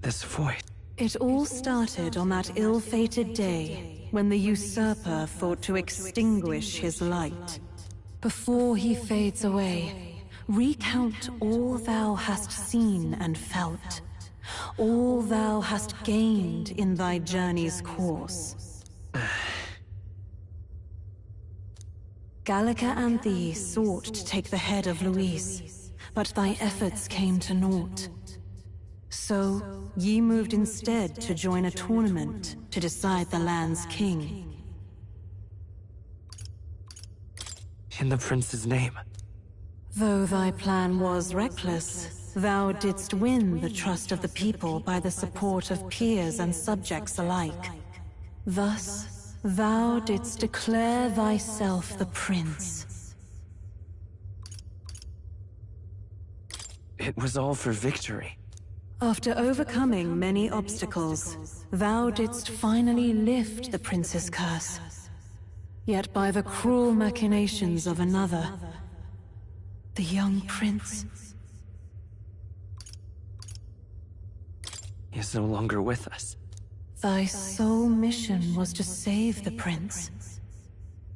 This void. It all started on that ill-fated day when the usurper thought to extinguish his light. Before he fades away, recount all thou hast seen and felt, all thou hast gained in thy journey's course. Gallica and thee sought to take the head of Luis, but thy efforts came to naught. So, ye moved instead to join a tournament to decide the land's king. In the prince's name. Though thy plan was reckless, thou didst win the trust of the people by the support of peers and subjects alike. Thus, thou didst declare thyself the prince. It was all for victory. After overcoming many obstacles, thou didst finally lift the prince's curse. Yet by the cruel machinations of another, the young prince... He is no longer with us. Thy sole mission was to save the prince.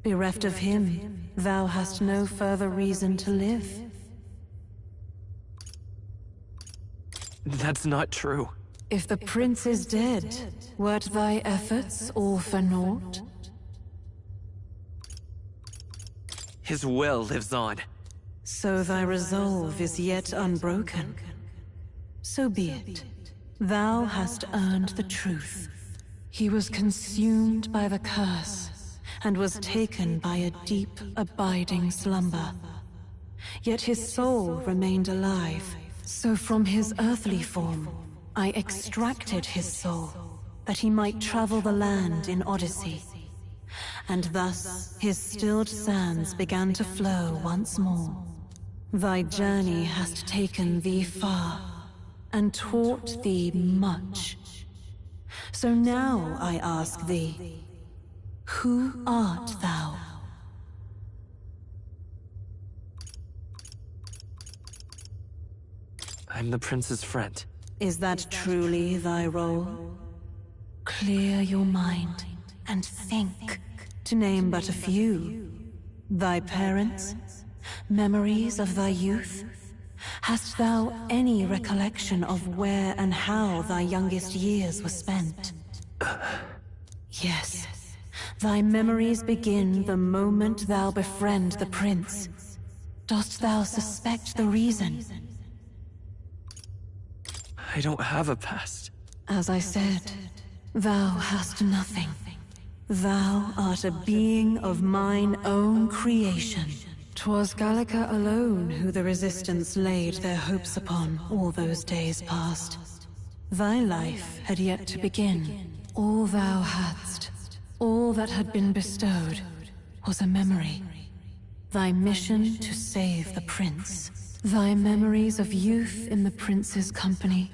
Bereft of him, thou hast no further reason to live. That's not true. If the prince is dead, wert thy efforts all for naught? His will lives on. So thy resolve is yet unbroken. So be it. Thou hast earned the truth. He was consumed by the curse, and was taken by a deep, abiding slumber. Yet his soul remained alive, so from his earthly form, I extracted his soul, that he might travel the land in Odyssey. And thus, his stilled sands began to flow once more. Thy journey hast taken thee far, and taught thee much. So now I ask thee, who art thou? I'm the prince's friend. Is that truly thy role? Clear your mind and think, to name but a few. Thy parents? Memories of thy youth? Hast thou any recollection of where and how thy youngest years were spent? Yes. Thy memories begin the moment thou befriend the prince. Dost thou suspect the reason? I don't have a past. As I said, thou hast nothing. Thou art a being of mine own creation. 'Twas Gallica alone who the Resistance laid their hopes upon all those days past. Thy life had yet to begin. All thou hadst, all that had been bestowed, was a memory. Thy mission to save the prince. Thy memories of youth in the prince's company,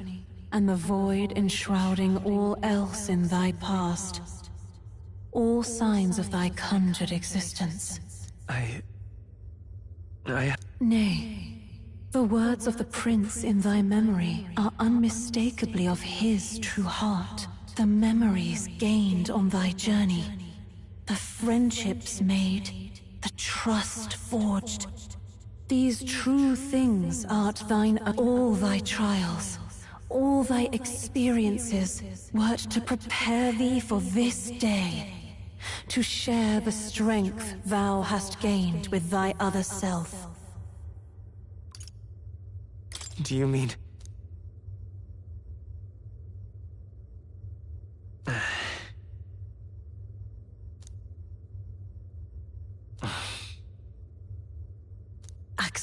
and the void enshrouding all else in thy past. All signs of thy conjured existence. Nay, the words of the prince in thy memory are unmistakably of his true heart. The memories gained on thy journey, the friendships made, the trust forged. These true things art thine. All thy trials, all thy experiences wert to prepare thee for this day, to share the strength thou hast gained with thy other self. Do you mean...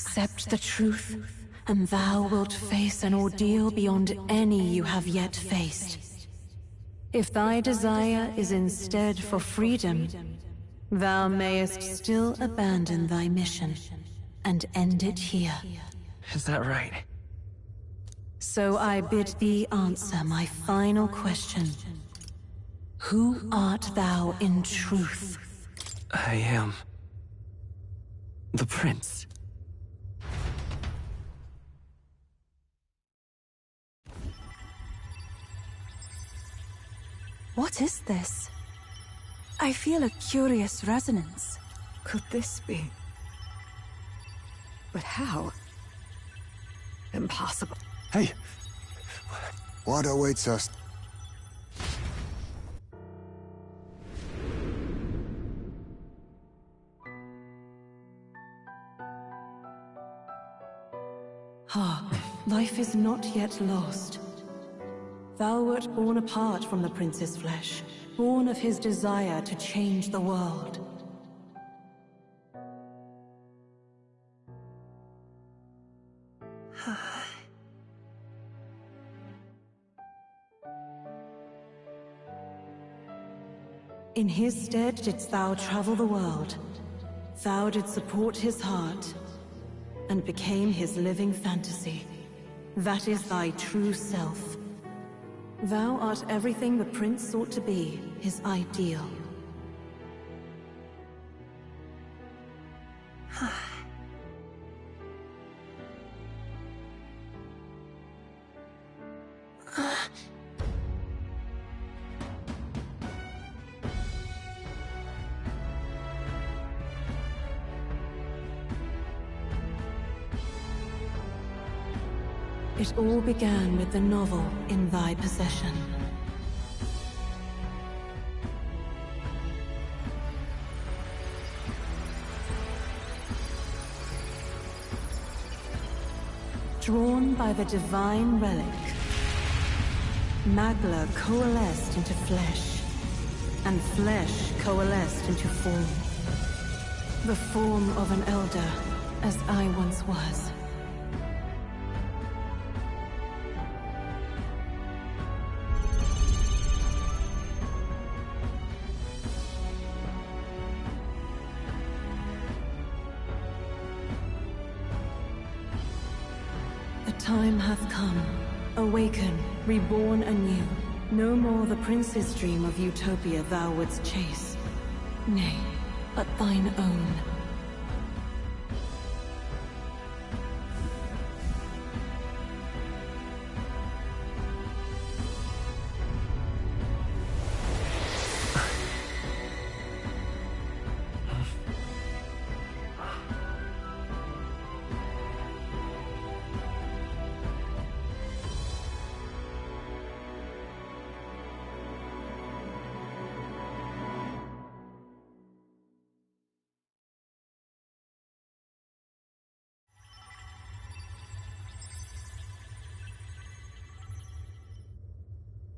Accept the truth, and thou wilt face an ordeal beyond any you have yet faced. If thy desire is instead for freedom, thou mayest still abandon thy mission and end it here. Is that right? So I bid thee answer my final question. Who art thou in truth? I am... the prince. What is this? I feel a curious resonance. Could this be? But how? Impossible. Hey! What awaits us? Hark, life is not yet lost. Thou wert born apart from the prince's flesh, born of his desire to change the world. In his stead didst thou travel the world. Thou didst support his heart, and became his living fantasy. That is thy true self. Thou art everything the prince sought to be, his ideal. It all began with the novel in thy possession. Drawn by the divine relic, Magla coalesced into flesh, and flesh coalesced into form. The form of an elder, as I once was. Time hath come. Awaken, reborn anew. No more the prince's dream of utopia thou wouldst chase. Nay, but thine own.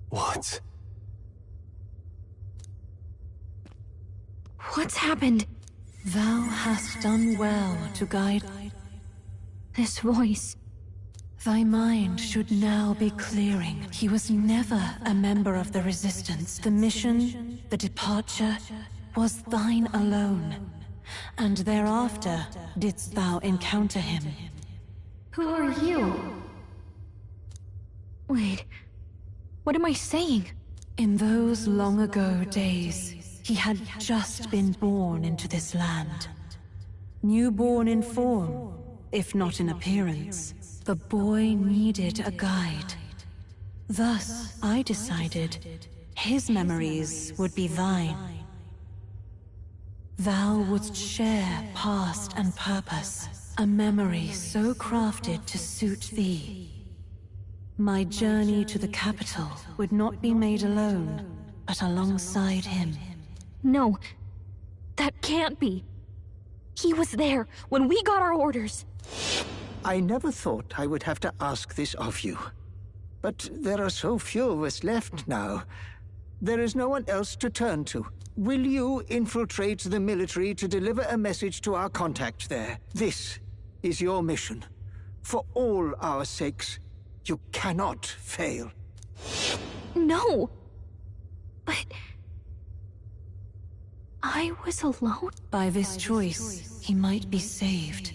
What? What's happened? Thou hast done well to guide this voice. Thy mind should now be clearing. He was never a member of the Resistance. The mission, the departure, was thine alone. And thereafter didst thou encounter him. Who are you? Wait, what am I saying? In those long ago days, he had just been born into this land. Newborn in form, if not in appearance, the boy needed a guide. Thus, I decided his memories would be thine. Thou wouldst share past and purpose, a memory so crafted to suit thee. My journey to the capital would not be made alone, but alongside him. No, that can't be. He was there when we got our orders. I never thought I would have to ask this of you. But there are so few of us left now. There is no one else to turn to. Will you infiltrate the military to deliver a message to our contact there? This is your mission. For all our sakes, you cannot fail. No! But... I was alone? By this choice, he might be saved.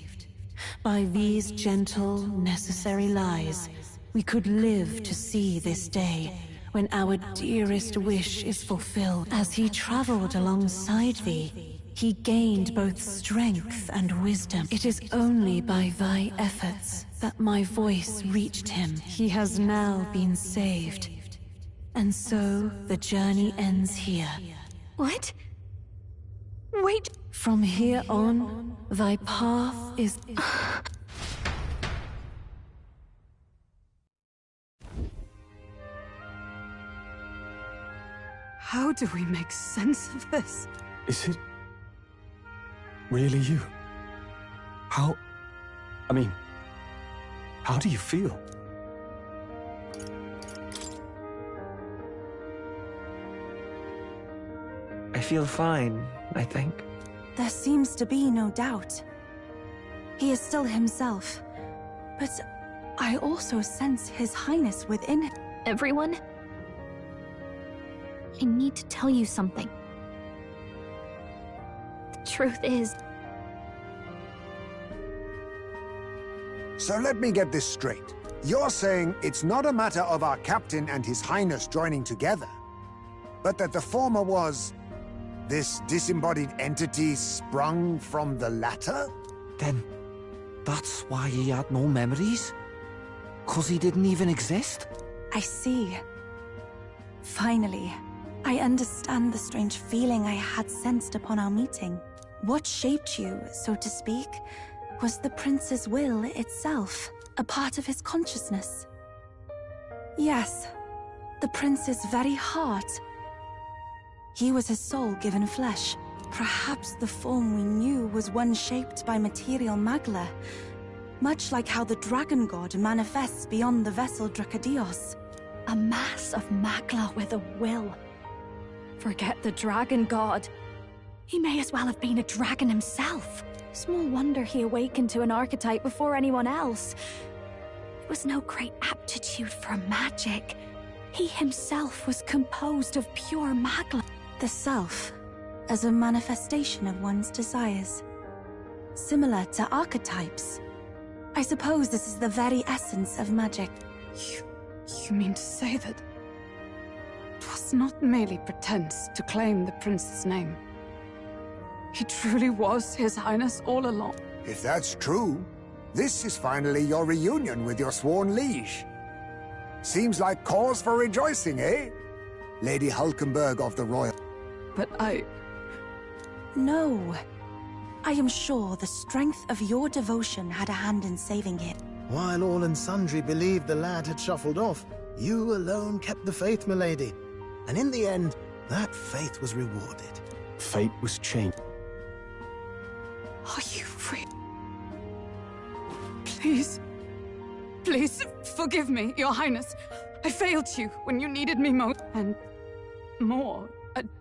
By these gentle, necessary lies, we could live to see this day, when our dearest wish is fulfilled. As he traveled alongside thee, he gained both strength and wisdom. It is only by thy efforts that my voice reached him. He has now been saved. And so, the journey ends here. What? Wait. From here on, thy path is... How do we make sense of this? Is it really you? How do you feel? I feel fine, I think. There seems to be no doubt. He is still himself, but I also sense His Highness within him. Everyone? I need to tell you something. The truth is... So let me get this straight. You're saying it's not a matter of our captain and His Highness joining together, but that the former was... this disembodied entity sprung from the latter? Then, that's why he had no memories? 'Cause he didn't even exist? I see. Finally, I understand the strange feeling I had sensed upon our meeting. What shaped you, so to speak, was the prince's will itself, a part of his consciousness. Yes, the prince's very heart. He was his soul given flesh. Perhaps the form we knew was one shaped by material magla, much like how the dragon god manifests beyond the vessel Dracadios. A mass of magla with a will. Forget the dragon god. He may as well have been a dragon himself. Small wonder he awakened to an archetype before anyone else. It was no great aptitude for magic. He himself was composed of pure magla. The self, as a manifestation of one's desires. Similar to archetypes. I suppose this is the very essence of magic. You mean to say that... it was not merely pretense to claim the prince's name. He truly was His Highness all along. If that's true, this is finally your reunion with your sworn liege. Seems like cause for rejoicing, eh? Lady Hulkenberg of the Royal... But I... No. I am sure the strength of your devotion had a hand in saving him. While all and sundry believed the lad had shuffled off, you alone kept the faith, milady. And in the end, that faith was rewarded. Fate was changed. Are you free? Please. Please, forgive me, Your Highness. I failed you when you needed me most. And more.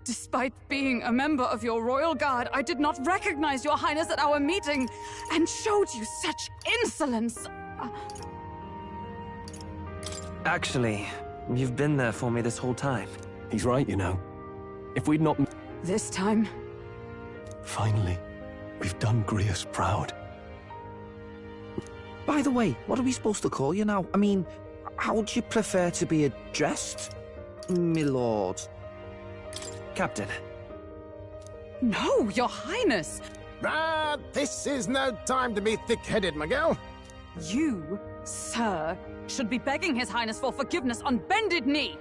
Despite being a member of your royal guard, I did not recognize Your Highness at our meeting, and showed you such insolence. Actually, you've been there for me this whole time. He's right, you know. If we'd not... This time... Finally, we've done Grius proud. By the way, what are we supposed to call you now? I mean, how would you prefer to be addressed, my lord? Captain. No, Your Highness! This is no time to be thick-headed, Miguel. You, sir, should be begging His Highness for forgiveness on bended knee.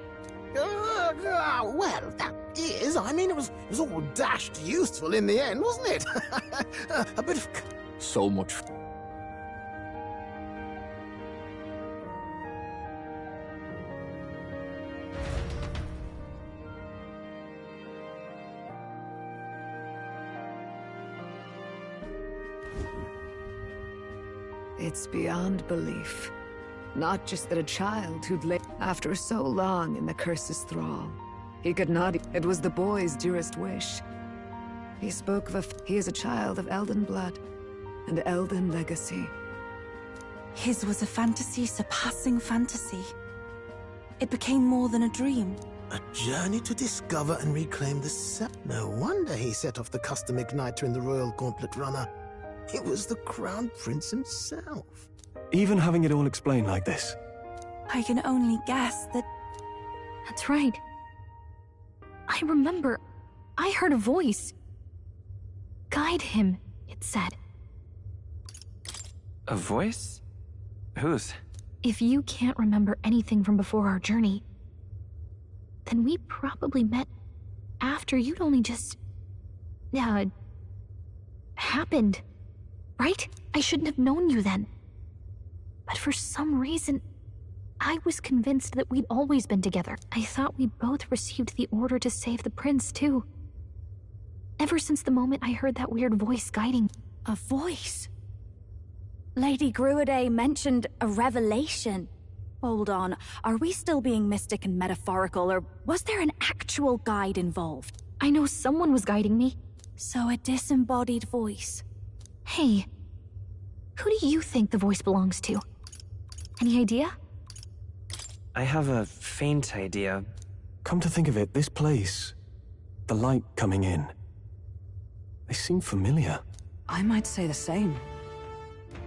Well, that is. I mean, it was all dashed useful in the end, wasn't it? A bit of... So much... It's beyond belief. Not just that a child who'd lay after so long in the curse's thrall. He could not... It was the boy's dearest wish. He spoke of he is a child of Elden blood. and elden legacy. His was a fantasy surpassing fantasy. It became more than a dream. A journey to discover and reclaim the No wonder he set off the custom igniter in the Royal Gauntlet Runner. It was the Crown Prince himself. Even having it all explained like this. I can only guess that... That's right. I remember. I heard a voice. Guide him, it said. A voice? Whose? If you can't remember anything from before our journey, then we probably met after you'd only just... happened. Right? I shouldn't have known you then. But for some reason, I was convinced that we'd always been together. I thought we both received the order to save the prince, too. Ever since the moment I heard that weird voice guiding... A voice? Lady Gruade mentioned a revelation. Hold on, are we still being mystic and metaphorical, or was there an actual guide involved? I know someone was guiding me. So a disembodied voice. Hey, who do you think the voice belongs to? Any idea? I have a faint idea. Come to think of it, this place, the light coming in, they seem familiar. I might say the same.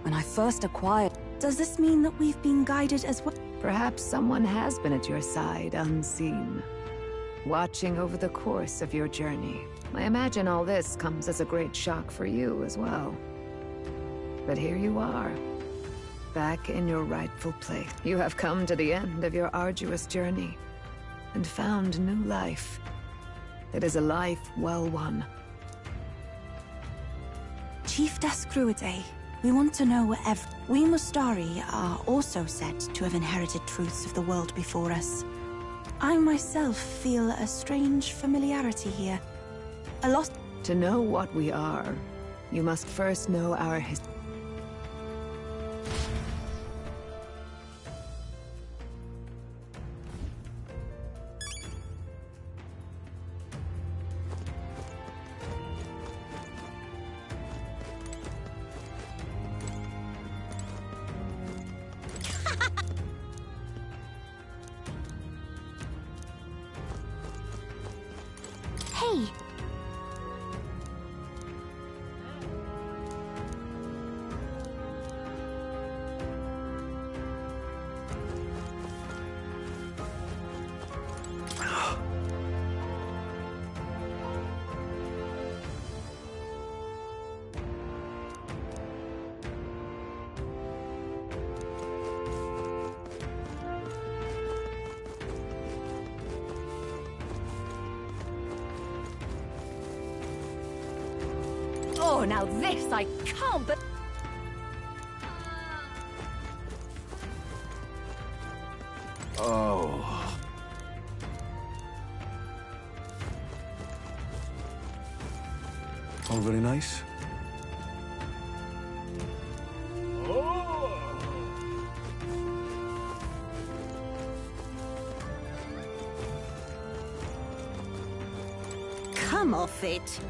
When I first acquired... Does this mean that we've been guided as well? Perhaps someone has been at your side unseen, watching over the course of your journey. I imagine all this comes as a great shock for you as well. But here you are, back in your rightful place. You have come to the end of your arduous journey and found new life. It is a life well won. Chief Gruade, we want to know whatever... We Mustari are also said to have inherited truths of the world before us. I myself feel a strange familiarity here. A lost... To know what we are, you must first know our history. Hey! Oh, now this I can't but... Oh. All very nice. Come off it.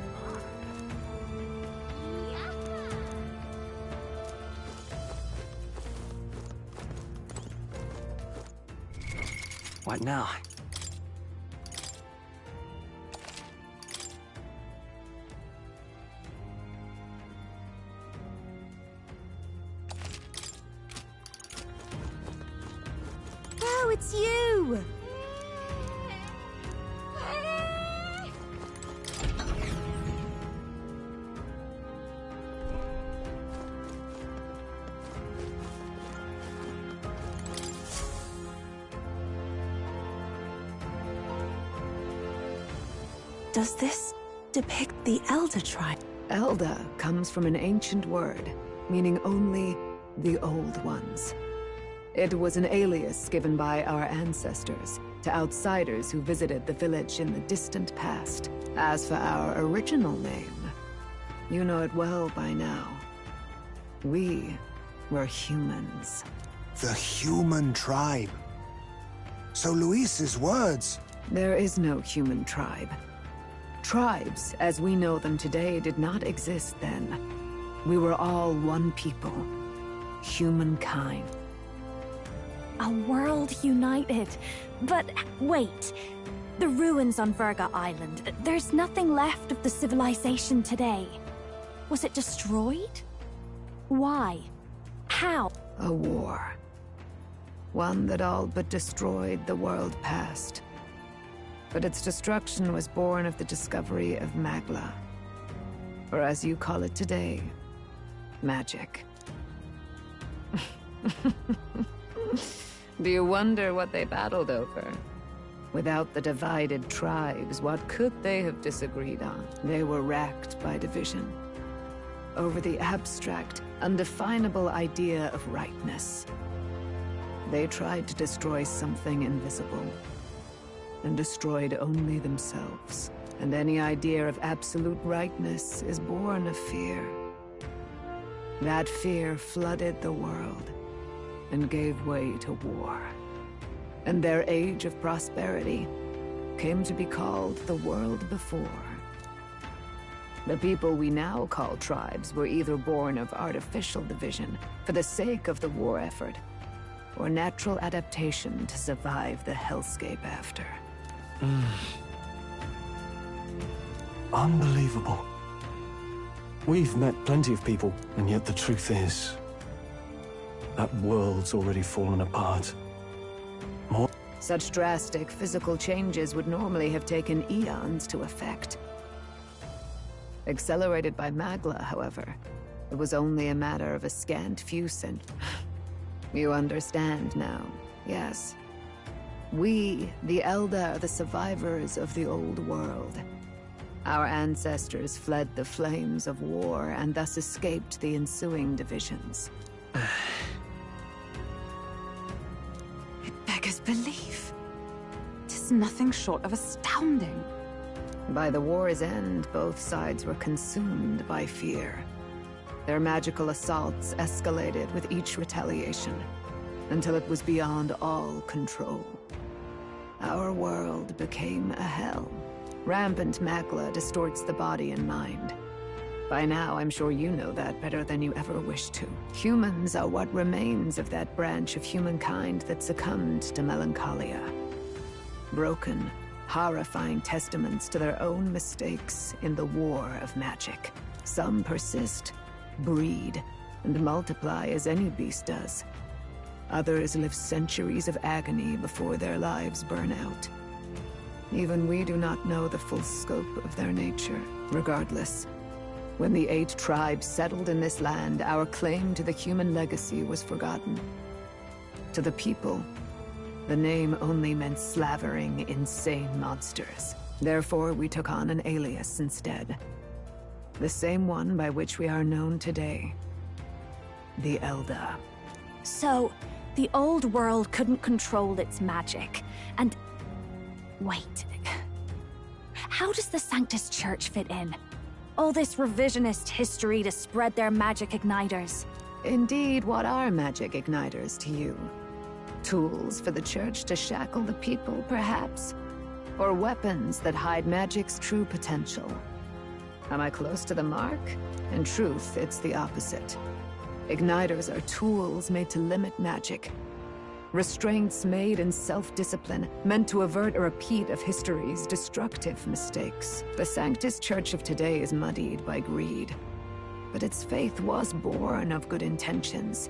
What now? Oh, it's you! Does this depict the Elder tribe? Elder comes from an ancient word, meaning only the Old Ones. It was an alias given by our ancestors to outsiders who visited the village in the distant past. As for our original name, you know it well by now. We were humans. The human tribe. So Luis's words... There is no human tribe. Tribes, as we know them today, did not exist then. We were all one people. Humankind. A world united. But wait. The ruins on Virga Island. There's nothing left of the civilization today. Was it destroyed? Why? How? A war. One that all but destroyed the world past. But its destruction was born of the discovery of Magla. Or as you call it today, magic. Do you wonder what they battled over? Without the divided tribes, what could they have disagreed on? They were racked by division. Over the abstract, undefinable idea of rightness. They tried to destroy something invisible, and destroyed only themselves. And any idea of absolute rightness is born of fear. That fear flooded the world, and gave way to war. And their age of prosperity came to be called the world before. The people we now call tribes were either born of artificial division for the sake of the war effort, or natural adaptation to survive the hellscape after. Unbelievable. We've met plenty of people, and yet the truth is, that world's already fallen apart. Such drastic physical changes would normally have taken eons to effect. Accelerated by Magla, however, it was only a matter of a scant few centuries. You understand now, yes. We, the Elder, are the survivors of the old world. Our ancestors fled the flames of war and thus escaped the ensuing divisions. It beggars belief. Tis nothing short of astounding. By the war's end, both sides were consumed by fear. Their magical assaults escalated with each retaliation, until it was beyond all control. Our world became a hell. Rampant Magla distorts the body and mind. By now, I'm sure you know that better than you ever wished to. Humans are what remains of that branch of humankind that succumbed to melancholia. Broken, horrifying testaments to their own mistakes in the war of magic. Some persist, breed, and multiply as any beast does. Others live centuries of agony before their lives burn out. Even we do not know the full scope of their nature. Regardless, when the 8 tribes settled in this land, our claim to the human legacy was forgotten. To the people, the name only meant slavering, insane monsters. Therefore, we took on an alias instead. The same one by which we are known today. The Elder. So, the old world couldn't control its magic, and... Wait. How does the Sanctus Church fit in? All this revisionist history to spread their magic igniters. Indeed, what are magic igniters to you? Tools for the Church to shackle the people, perhaps? Or weapons that hide magic's true potential? Am I close to the mark? In truth, it's the opposite. Igniters are tools made to limit magic. Restraints made in self-discipline, meant to avert a repeat of history's destructive mistakes. The Sanctus Church of today is muddied by greed. But its faith was born of good intentions.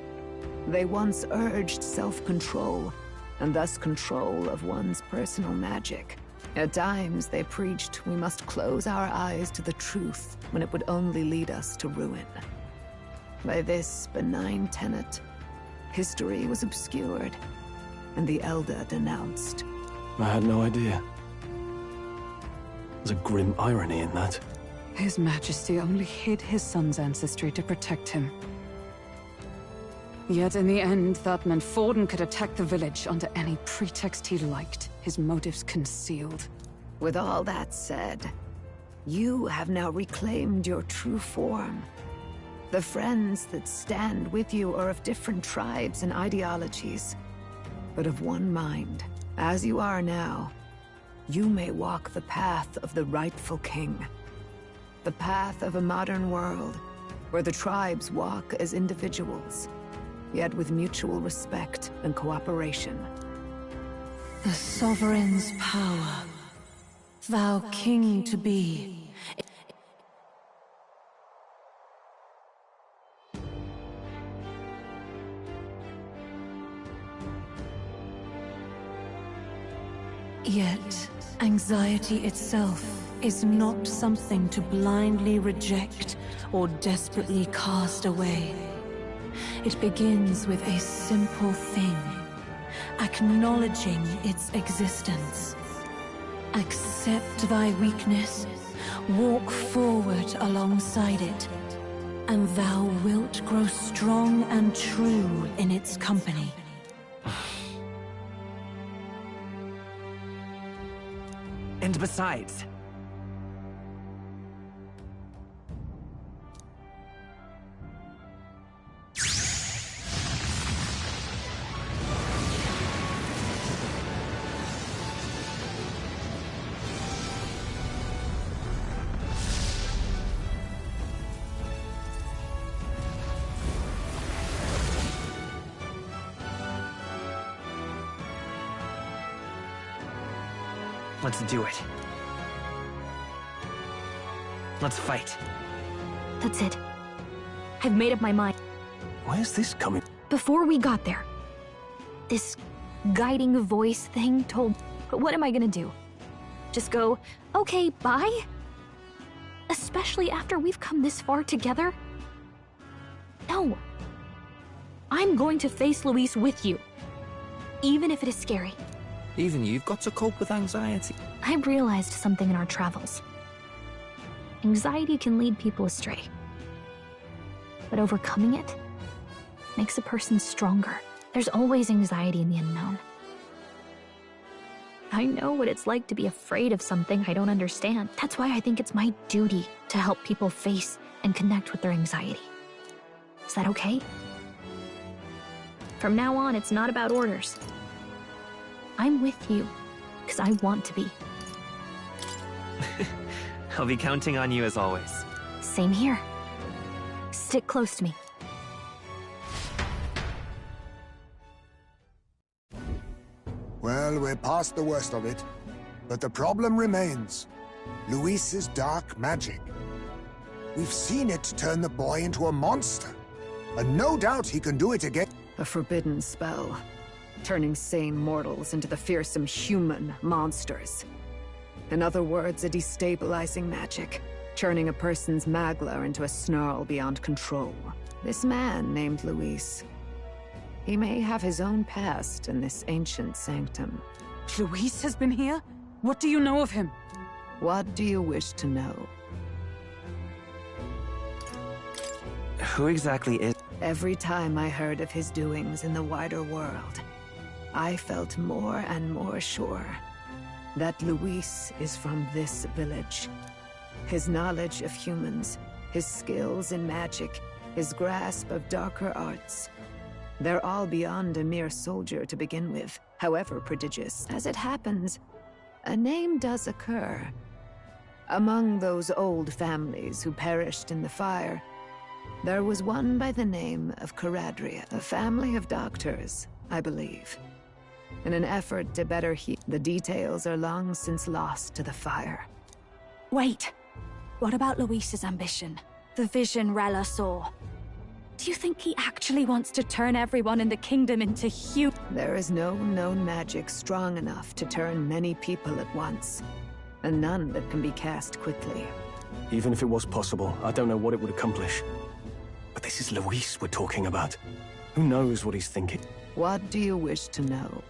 They once urged self-control, and thus control of one's personal magic. At times, they preached we must close our eyes to the truth when it would only lead us to ruin. By this benign tenet, history was obscured, and the Elder denounced. I had no idea. There's a grim irony in that. His Majesty only hid his son's ancestry to protect him. Yet in the end, that meant Forden could attack the village under any pretext he liked, his motives concealed. With all that said, you have now reclaimed your true form. The friends that stand with you are of different tribes and ideologies, but of one mind. As you are now, you may walk the path of the rightful king. The path of a modern world, where the tribes walk as individuals, yet with mutual respect and cooperation. The sovereign's power, thou king to be. Yet, anxiety itself is not something to blindly reject or desperately cast away. It begins with a simple thing, acknowledging its existence. Accept thy weakness, walk forward alongside it, and thou wilt grow strong and true in its company. And besides... Let's do it. Let's fight. That's it. I've made up my mind. Where's this coming? Before we got there, this guiding voice thing told... But what am I gonna do? Just go, okay, bye? Especially after we've come this far together? No. I'm going to face Luis with you. Even if it is scary. Even you've got to cope with anxiety. I realized something in our travels. Anxiety can lead people astray. But overcoming it makes a person stronger. There's always anxiety in the unknown. I know what it's like to be afraid of something I don't understand. That's why I think it's my duty to help people face and connect with their anxiety. Is that okay? From now on, it's not about orders. I'm with you, because I want to be. I'll be counting on you as always. Same here. Stick close to me. Well, we're past the worst of it. But the problem remains. Luis's dark magic. We've seen it turn the boy into a monster. And no doubt he can do it again. A forbidden spell, turning sane mortals into the fearsome human monsters. In other words, a destabilizing magic, turning a person's magla into a snarl beyond control. This man named Luis, he may have his own past in this ancient sanctum. Luis has been here? What do you know of him? What do you wish to know? Who exactly is... Every time I heard of his doings in the wider world, I felt more and more sure that Luis is from this village. His knowledge of humans, his skills in magic, his grasp of darker arts, they're all beyond a mere soldier to begin with, however prodigious. As it happens, a name does occur. Among those old families who perished in the fire, there was one by the name of Caradria, a family of doctors, I believe. In an effort to better heal, the details are long since lost to the fire. Wait, what about Luis's ambition? The vision Rella saw? Do you think he actually wants to turn everyone in the kingdom into There is no known magic strong enough to turn many people at once, and none that can be cast quickly. Even if it was possible, I don't know what it would accomplish. But this is Luis we're talking about. Who knows what he's thinking? What do you wish to know?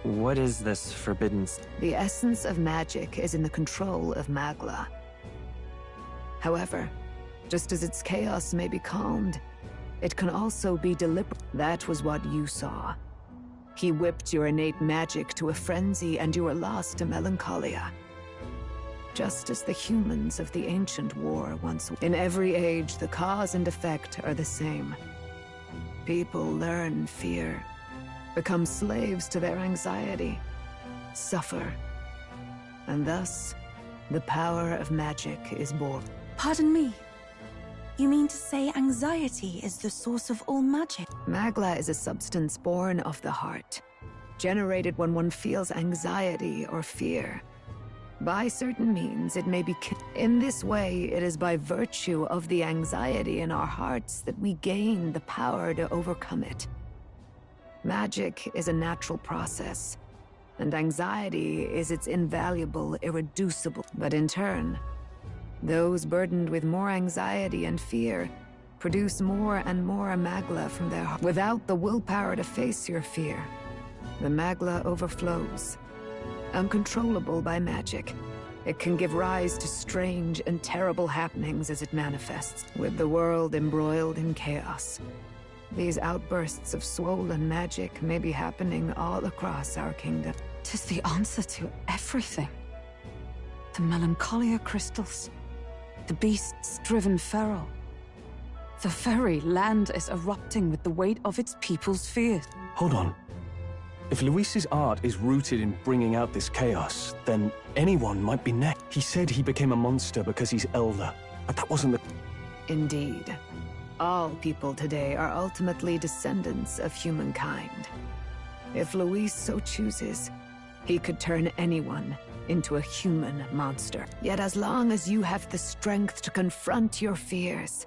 What is this forbidden... The essence of magic is in the control of Magla. However, just as its chaos may be calmed, it can also be deliberate. That was what you saw. He whipped your innate magic to a frenzy and you were lost to melancholia. Just as the humans of the ancient war once... In every age, the cause and effect are the same. People learn fear, become slaves to their anxiety, suffer. And thus, the power of magic is born. Pardon me. You mean to say anxiety is the source of all magic? Magla is a substance born of the heart, generated when one feels anxiety or fear. By certain means, it may be in this way, it is by virtue of the anxiety in our hearts that we gain the power to overcome it. Magic is a natural process, and anxiety is its invaluable, irreducible. But in turn, those burdened with more anxiety and fear produce more and more magla from their heart. Without the willpower to face your fear, the magla overflows. Uncontrollable by magic, it can give rise to strange and terrible happenings as it manifests, with the world embroiled in chaos. These outbursts of swollen magic may be happening all across our kingdom. 'Tis the answer to everything. The melancholia crystals, the beasts driven feral. The very land is erupting with the weight of its people's fears. Hold on. If Luis's art is rooted in bringing out this chaos, then anyone might be next. He said he became a monster because he's elder, but that wasn't the... Indeed. All people today are ultimately descendants of humankind. If Luis so chooses, he could turn anyone into a human monster. Yet as long as you have the strength to confront your fears...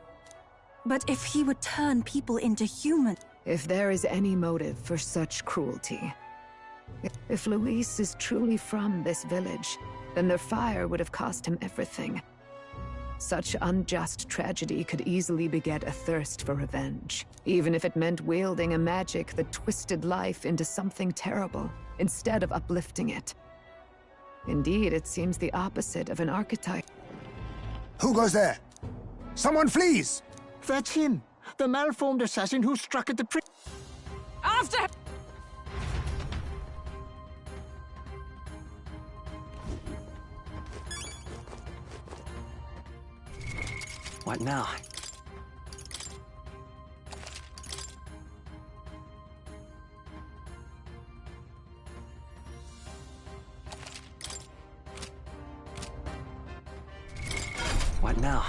But if he would turn people into human... If there is any motive for such cruelty, if Luis is truly from this village, then their fire would have cost him everything. Such unjust tragedy could easily beget a thirst for revenge, even if it meant wielding a magic that twisted life into something terrible, instead of uplifting it. Indeed, it seems the opposite of an archetype. Who goes there? Someone flees! That's him! The malformed assassin who struck at the prince. After! What now? What now?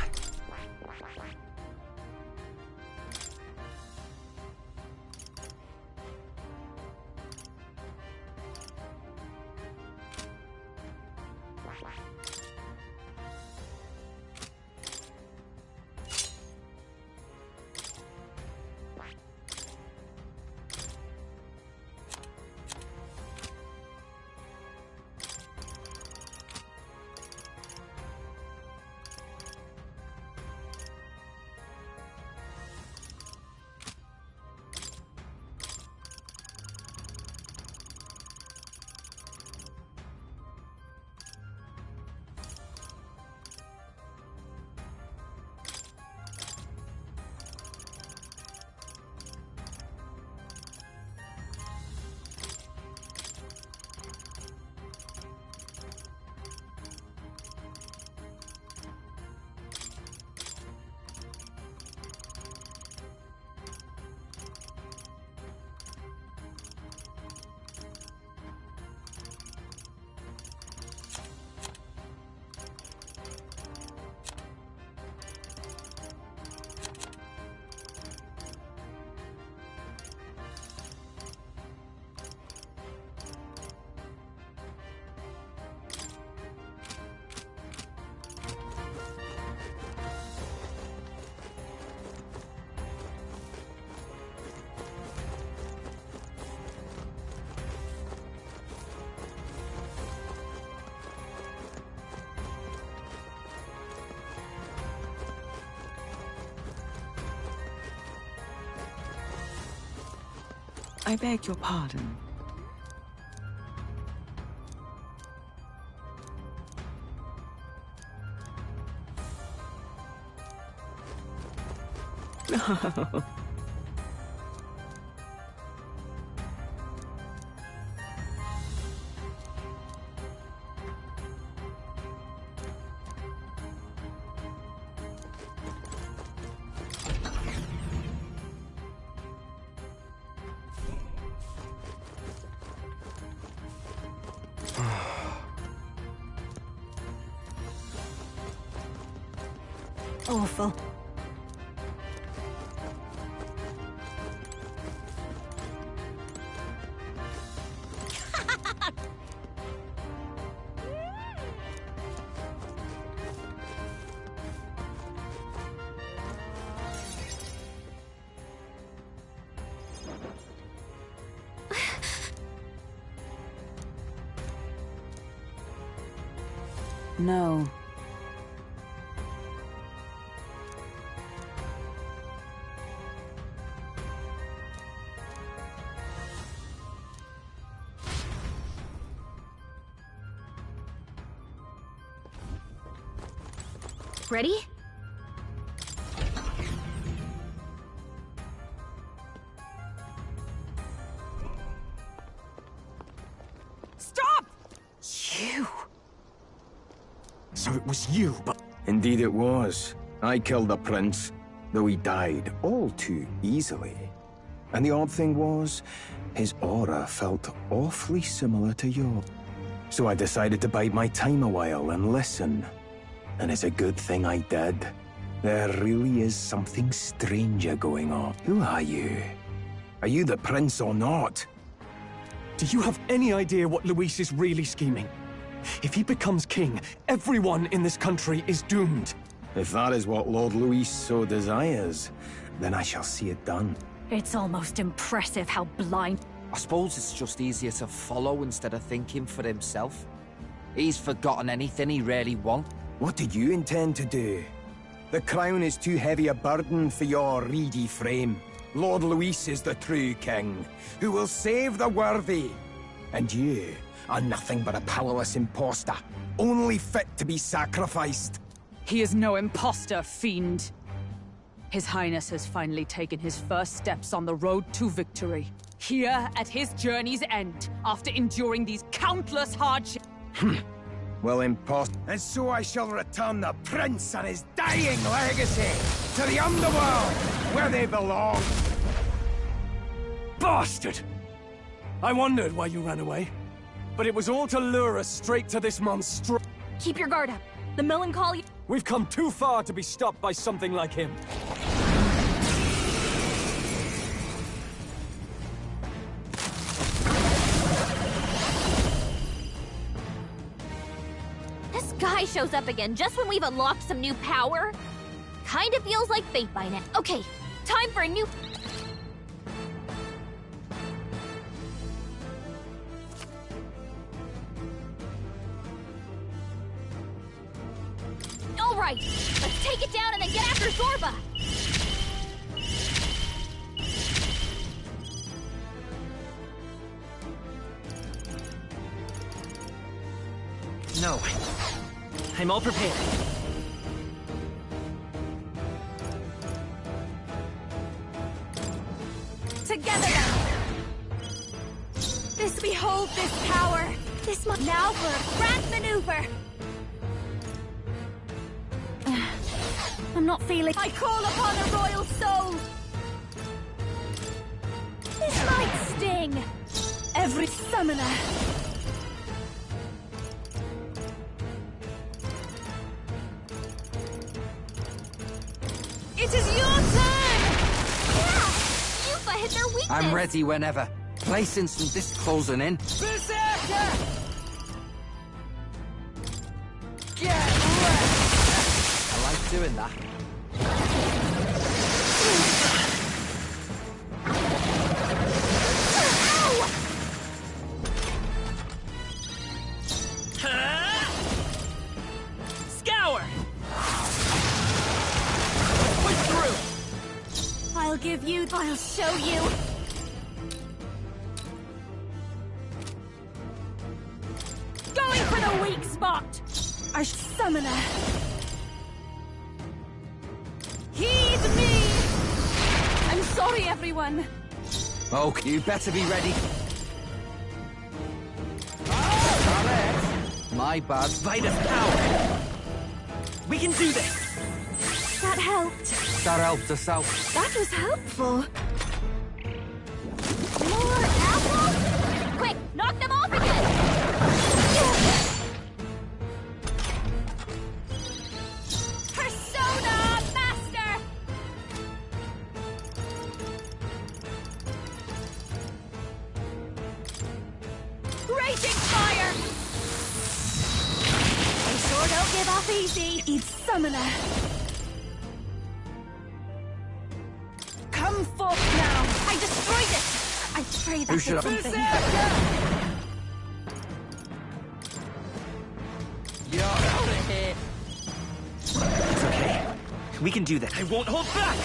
I beg your pardon. Awful. No. Ready? Stop! You! So it was you, but... Indeed it was. I killed the prince, though he died all too easily. And the odd thing was, his aura felt awfully similar to yours. So I decided to bide my time a while and listen. And it's a good thing I did. There really is something stranger going on. Who are you? Are you the prince or not? Do you have any idea what Luis is really scheming? If he becomes king, everyone in this country is doomed. If that is what Lord Luis so desires, then I shall see it done. It's almost impressive how blind... I suppose it's just easier to follow instead of thinking for himself. He's forgotten anything he really wants. What do you intend to do? The crown is too heavy a burden for your reedy frame. Lord Luis is the true king, who will save the worthy. And you are nothing but a powerless impostor, only fit to be sacrificed. He is no imposter, fiend. His Highness has finally taken his first steps on the road to victory. Here at his journey's end, after enduring these countless hardships. Well, imposter. And so I shall return the prince and his dying legacy to the underworld, where they belong. Bastard! I wondered why you ran away. But it was all to lure us straight to this monster. Keep your guard up. The melancholy... We've come too far to be stopped by something like him. This guy shows up again just when we've unlocked some new power. Kinda feels like fate by now. Okay, time for a new... Alright, let's take it down and then get after Zorba! No. I'm all prepared. Together then! Behold this power! This must... Now for a grand maneuver! I'm not feeling... I call upon a royal soul! This might sting! Every summoner! It is your turn! Yeah! Yuffie hit their weakness! I'm ready whenever. Place instant this closing in. Berserker! Get wrecked! I like doing that. Scour! Push through! I'll give you... I'll show you! Going for the weak spot! Our summoner! Heed me! I'm sorry, everyone! Oh, you better be ready. My bad. Vitus power! We can do this! That helped. That helped us out. That was helpful. More apples? Quick, knock them off again! Persona give up easy. Eve Summoner. Come forth now. I destroyed it. I pray that did something. You're out of here. It's okay. We can do this. I won't hold back!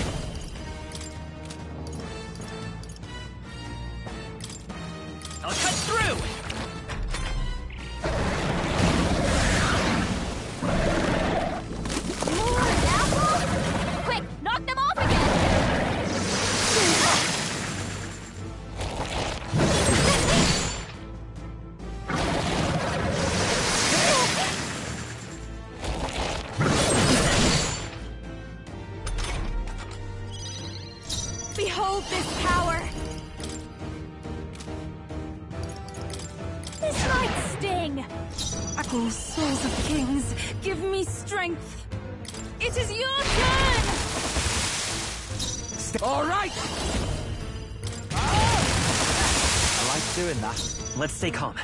I'll cut through! More apples? Quick, knock them off again! Behold this power! This might sting! Oh, souls of kings, give me strength! It is your turn! All right! I like doing that. Let's stay calm.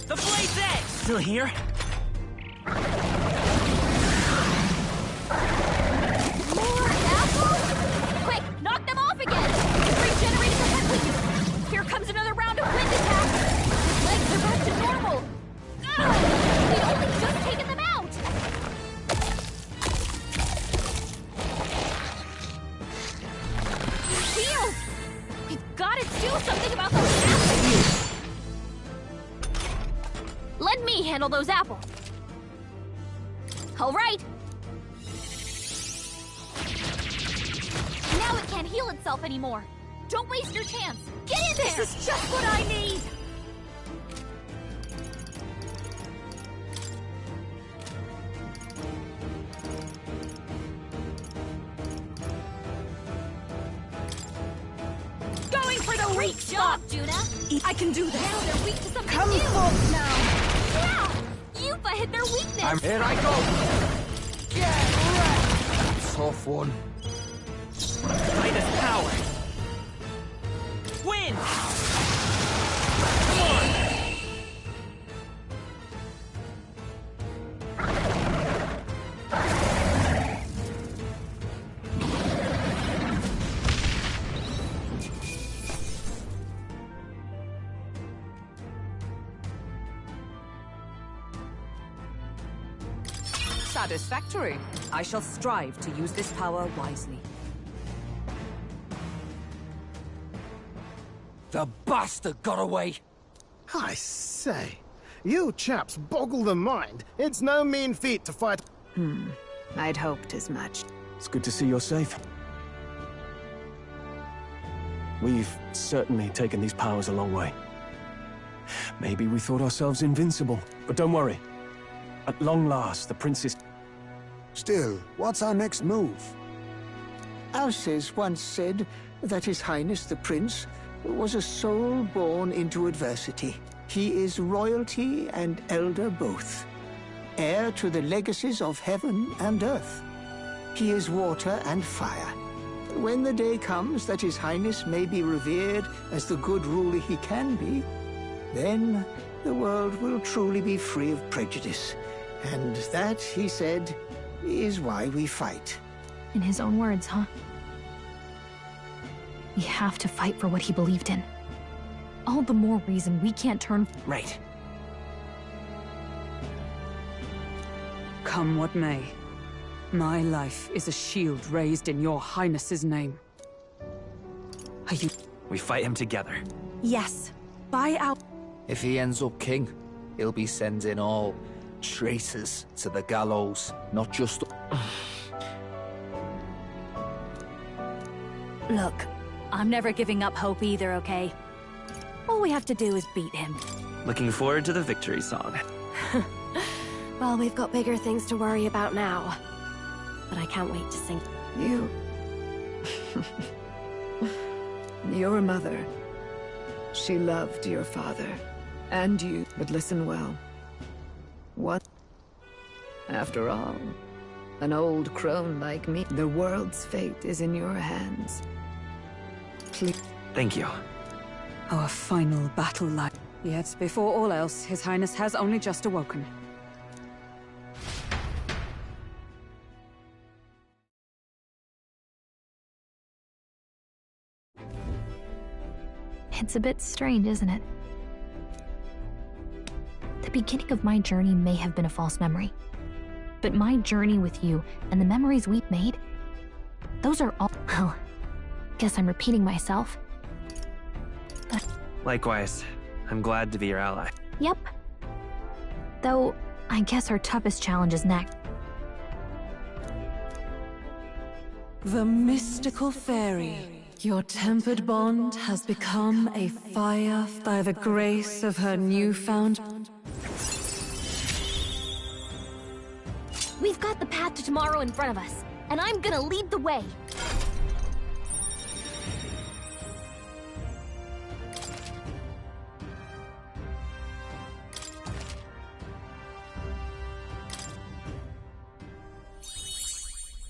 The blade's edge! Still here? More apples? Quick, knock them off again! Regenerating the head weakness! Here comes another round of wind attack! His legs are back to normal! Ugh! We'd only just taken them out! Healed! We've gotta do something about those apples! Let me handle those apples. All right. Now it can't heal itself anymore. Don't waste your chance. Get in there! This is just what I need! Going for the weak spot, Juna! I can do this! Now they're weak to something Come new! forth now! Yeah! Yupa hit their weakness! Here I go! Get wrecked! Tough one. Midas power! Win! Come on! Satisfactory. I shall strive to use this power wisely. The bastard got away! I say, you chaps boggle the mind. It's no mean feat to fight. I'd hoped as much. It's good to see you're safe. We've certainly taken these powers a long way. Maybe we thought ourselves invincible, but don't worry. At long last, the princess... Still, what's our next move? Alces once said that His Highness the Prince was a soul born into adversity. He is royalty and elder both, heir to the legacies of heaven and earth. He is water and fire. When the day comes that His Highness may be revered as the good ruler he can be, then the world will truly be free of prejudice. And that, he said, is why we fight. In his own words, huh? We have to fight for what he believed in. All the more reason we can't turn... Right. Come what may. My life is a shield raised in your highness's name. Are you... We fight him together. Yes. By our... If he ends up king, he'll be sending all traitors to the gallows, not just... Look, I'm never giving up hope either, okay? All we have to do is beat him. Looking forward to the victory song. Well, we've got bigger things to worry about now. But I can't wait to sing. You... Your mother. She loved your father. And you. But listen well. What? After all, an old crone like me, the world's fate is in your hands. Please. Thank you. Our final battle line. Yet, before all else, His Highness has only just awoken. It's a bit strange, isn't it? The beginning of my journey may have been a false memory. But my journey with you and the memories we've made, those are all... Well, guess I'm repeating myself. But... Likewise, I'm glad to be your ally. Yep. Though, I guess our toughest challenge is next. The mystical fairy. Your tempered bond has become a fire by the grace of her newfound... We've got the path to tomorrow in front of us, and I'm gonna lead the way.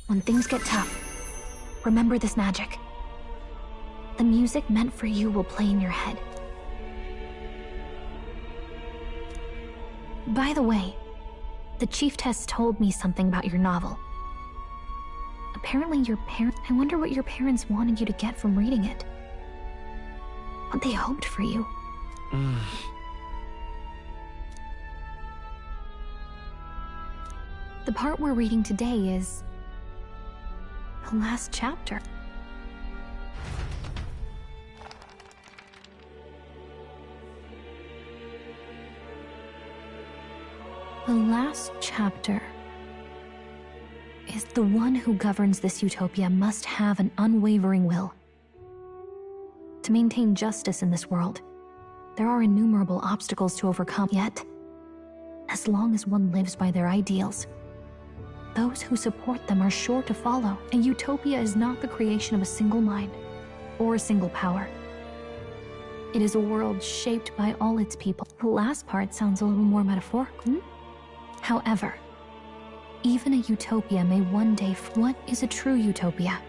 When things get tough, remember this magic. The music meant for you will play in your head. By the way, the Chieftess told me something about your novel. Apparently I wonder what your parents wanted you to get from reading it. What they hoped for you. The part we're reading today is... the last chapter. The last chapter is the one who governs this utopia must have an unwavering will. To maintain justice in this world, there are innumerable obstacles to overcome, yet, as long as one lives by their ideals, those who support them are sure to follow. A utopia is not the creation of a single mind or a single power. It is a world shaped by all its people. The last part sounds a little more metaphorical. However, even a utopia may one day... What is a true utopia?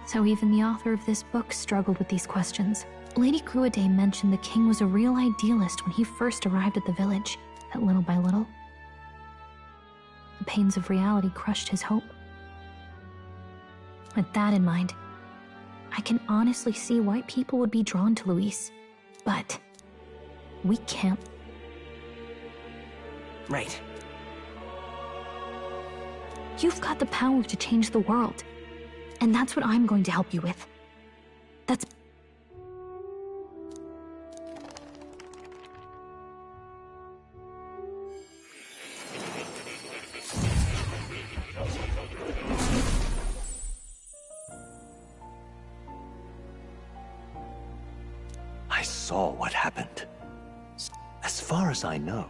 So even the author of this book struggled with these questions. Lady Gruaday mentioned the king was a real idealist when he first arrived at the village, that little by little, the pains of reality crushed his hope. With that in mind, I can honestly see why people would be drawn to Luis. But we can't. Right. You've got the power to change the world. And that's what I'm going to help you with. That's... I saw what happened. As far as I know,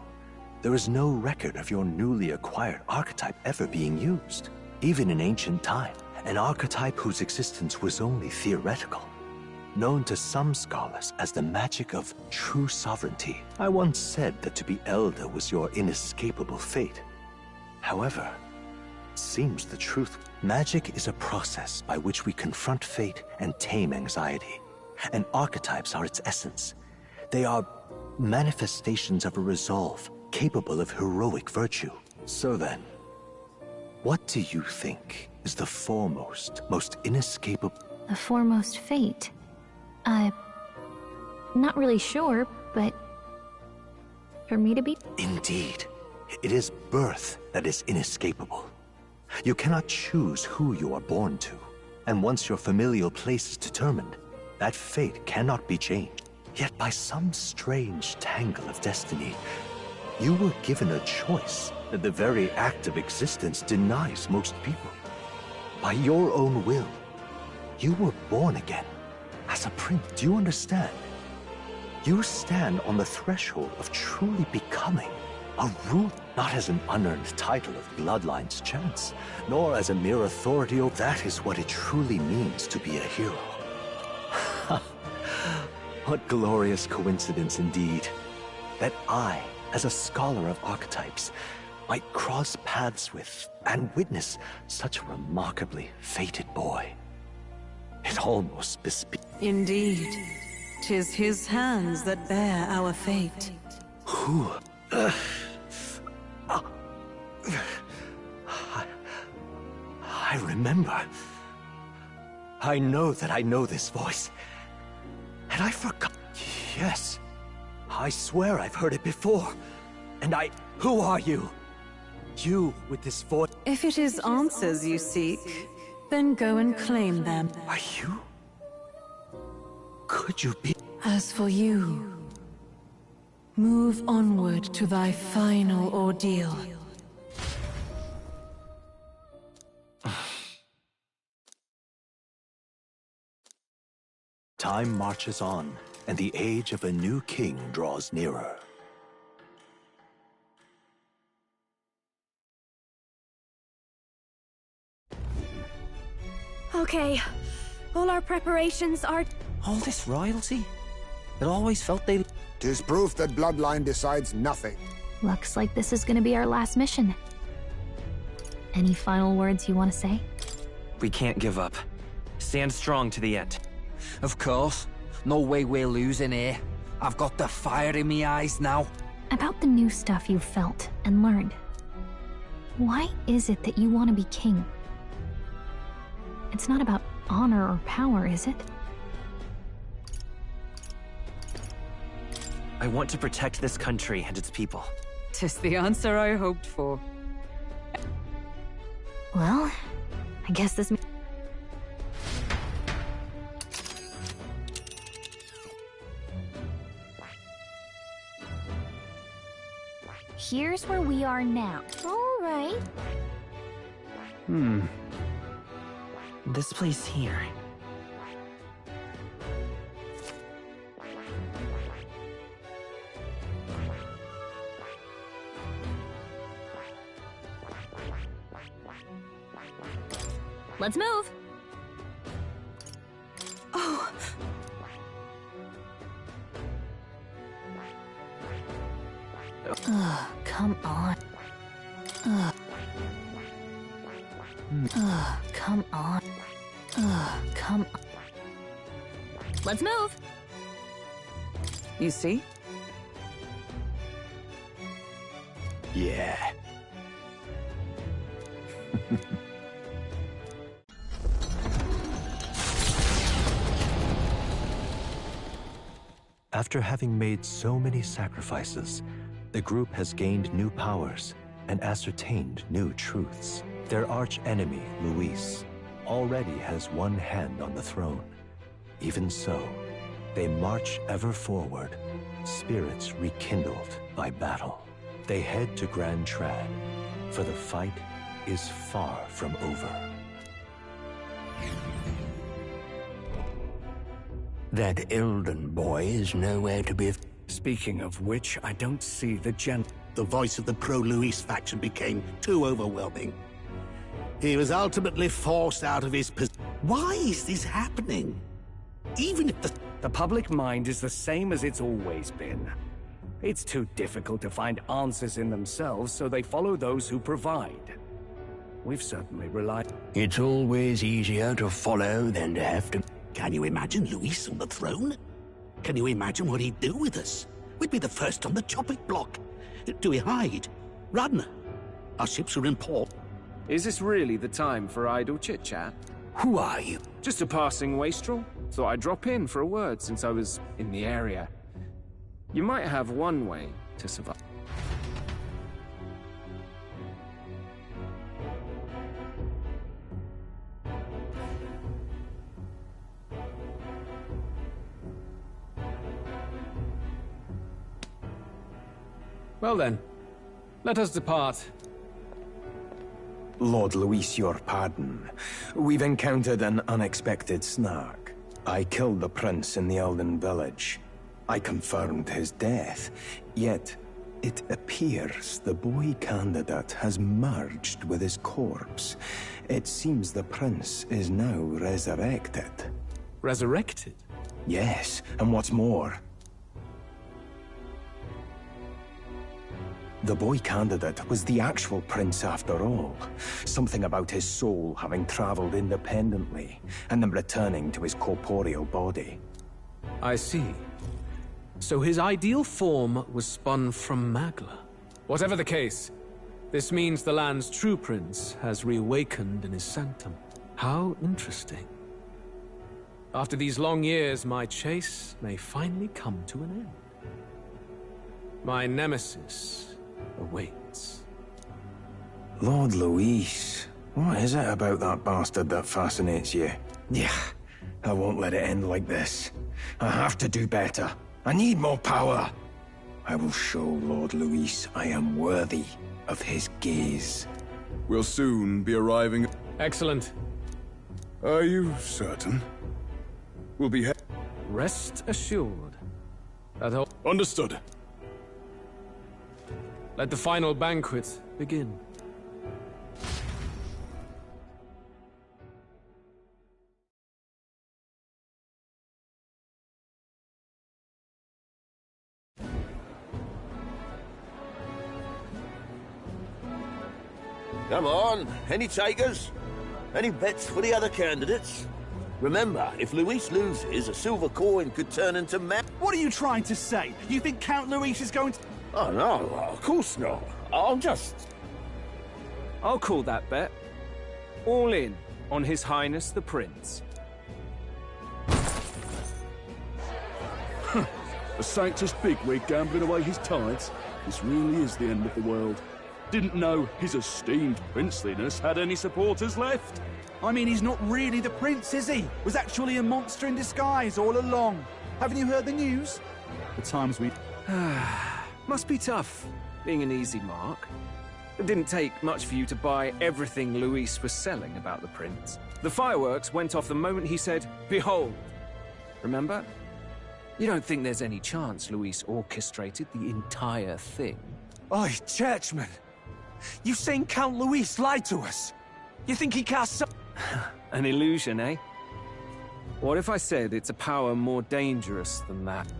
there is no record of your newly acquired archetype ever being used. Even in ancient time, an archetype whose existence was only theoretical, known to some scholars as the magic of true sovereignty. I once said that to be elder was your inescapable fate. However, it seems the truth. Magic is a process by which we confront fate and tame anxiety. And archetypes are its essence. They are manifestations of a resolve capable of heroic virtue. So then, what do you think is the foremost, most inescapable... The foremost fate? Not really sure, but... for me to be? Indeed. It is birth that is inescapable. You cannot choose who you are born to. And once your familial place is determined, that fate cannot be changed. Yet by some strange tangle of destiny, you were given a choice that the very act of existence denies most people. By your own will, you were born again as a prince. Do you understand? You stand on the threshold of truly becoming a ruler, not as an unearned title of bloodline's chance, nor as a mere authority. That is what it truly means to be a hero. What glorious coincidence indeed, that I, as a scholar of archetypes, might cross paths with and witness such a remarkably fated boy. It almost bespeaks. Indeed. 'Tis his hands that bear our fate. Who? I remember. I know that I know this voice. And I forgot. Yes. I swear I've heard it before. And who are you? You with this voice. If it is answers you seek, then go and claim them. Are you? Could you be? As for you, move onward to thy final ordeal. Time marches on, and the age of a new king draws nearer. Okay, all our preparations are... All this royalty? It always felt they... 'Tis proof that bloodline decides nothing. Looks like this is gonna be our last mission. Any final words you want to say? We can't give up. Stand strong to the end. Of course. No way we're losing here. I've got the fire in me eyes now. About the new stuff you've felt and learned. Why is it that you want to be king? It's not about honor or power, is it? I want to protect this country and its people. 'Tis the answer I hoped for. Well, I guess this... Here's where we are now. All right. This place here. Let's move. Oh. Ugh, come on. Ugh. Ugh, come on. Ugh, come on. Let's move. You see? Yeah. After having made so many sacrifices, the group has gained new powers and ascertained new truths. Their arch-enemy, Luis, already has one hand on the throne. Even so, they march ever forward, spirits rekindled by battle. They head to Grand Trad, for the fight is far from over. That Elden boy is nowhere to be... Speaking of which, I don't see the gent... The voice of the pro-Luis faction became too overwhelming. He was ultimately forced out of his position. Why is this happening? Even if the public mind is the same as it's always been. It's too difficult to find answers in themselves, so they follow those who provide. We've certainly relied... It's always easier to follow than to have to... Can you imagine Luis on the throne? Can you imagine what he'd do with us? We'd be the first on the chopping block. Do we hide? Run? Our ships are in port. Is this really the time for idle chit-chat? Who are you? Just a passing wastrel. Thought I'd drop in for a word since I was in the area. You might have one way to survive. Well then, let us depart. Lord Luis, your pardon. We've encountered an unexpected snag. I killed the prince in the Elden village. I confirmed his death, yet it appears the boy candidate has merged with his corpse. It seems the prince is now resurrected. Resurrected? Yes, and what's more, the boy candidate was the actual prince after all. Something about his soul having traveled independently, and then returning to his corporeal body. I see. So his ideal form was spun from Magla. Whatever the case, this means the land's true prince has reawakened in his sanctum. How interesting. After these long years, my chase may finally come to an end. My nemesis awaits. Lord Luis, what is it about that bastard that fascinates you? Yeah, I won't let it end like this. I have to do better. I need more power. I will show Lord Luis I am worthy of his gaze. We'll soon be arriving. Excellent. Are you certain? We'll be Rest assured. That all. Understood. Let the final banquet begin. Come on, any takers? Any bets for the other candidates? Remember, if Luis loses, a silver coin could turn into What are you trying to say? You think Count Luis is going to... Oh, no, of course not. I'll call that bet. All in on His Highness the Prince. A Sanctus bigwig gambling away his tides? This really is the end of the world. Didn't know his esteemed princeliness had any supporters left. I mean, he's not really the prince, is he? Was actually a monster in disguise all along. Haven't you heard the news? The times we... Must be tough, being an easy mark. It didn't take much for you to buy everything Luis was selling about the prince. The fireworks went off the moment he said, "Behold." Remember? You don't think there's any chance Luis orchestrated the entire thing? Oi, churchman! You saying Count Luis lied to us? You think he cast some... An illusion, eh? What if I said it's a power more dangerous than that?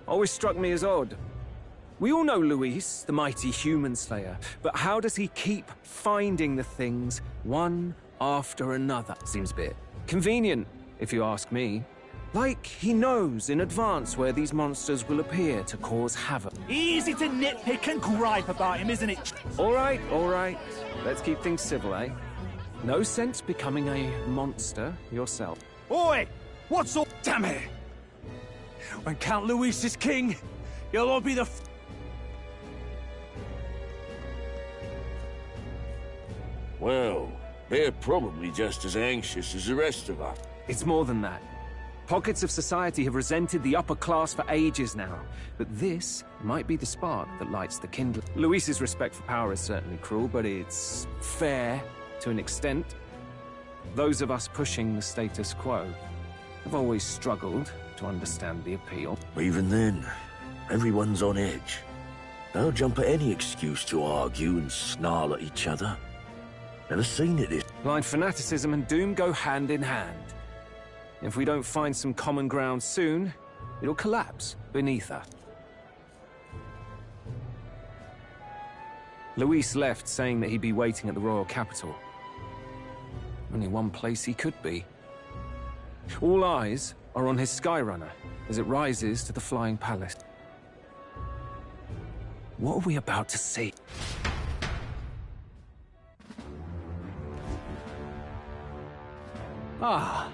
Always struck me as odd. We all know Luis, the mighty human slayer, but how does he keep finding the things one after another? Seems a bit convenient, if you ask me. Like he knows in advance where these monsters will appear to cause havoc. Easy to nitpick and gripe about him, isn't it? All right. Let's keep things civil, eh? No sense becoming a monster yourself. Oi! What's all... Damn it! When Count Luis is king, you'll all be the... Well, they're probably just as anxious as the rest of us. It's more than that. Pockets of society have resented the upper class for ages now, but this might be the spark that lights the kindle. Luis's respect for power is certainly cruel, but it's fair to an extent. Those of us pushing the status quo have always struggled to understand the appeal. Even then, everyone's on edge. They'll jump at any excuse to argue and snarl at each other. Never seen it. Blind fanaticism and doom go hand in hand. If we don't find some common ground soon, it'll collapse beneath us. Luis left saying that he'd be waiting at the royal capital. Only one place he could be. All eyes are on his Skyrunner as it rises to the flying palace. What are we about to see? Ah,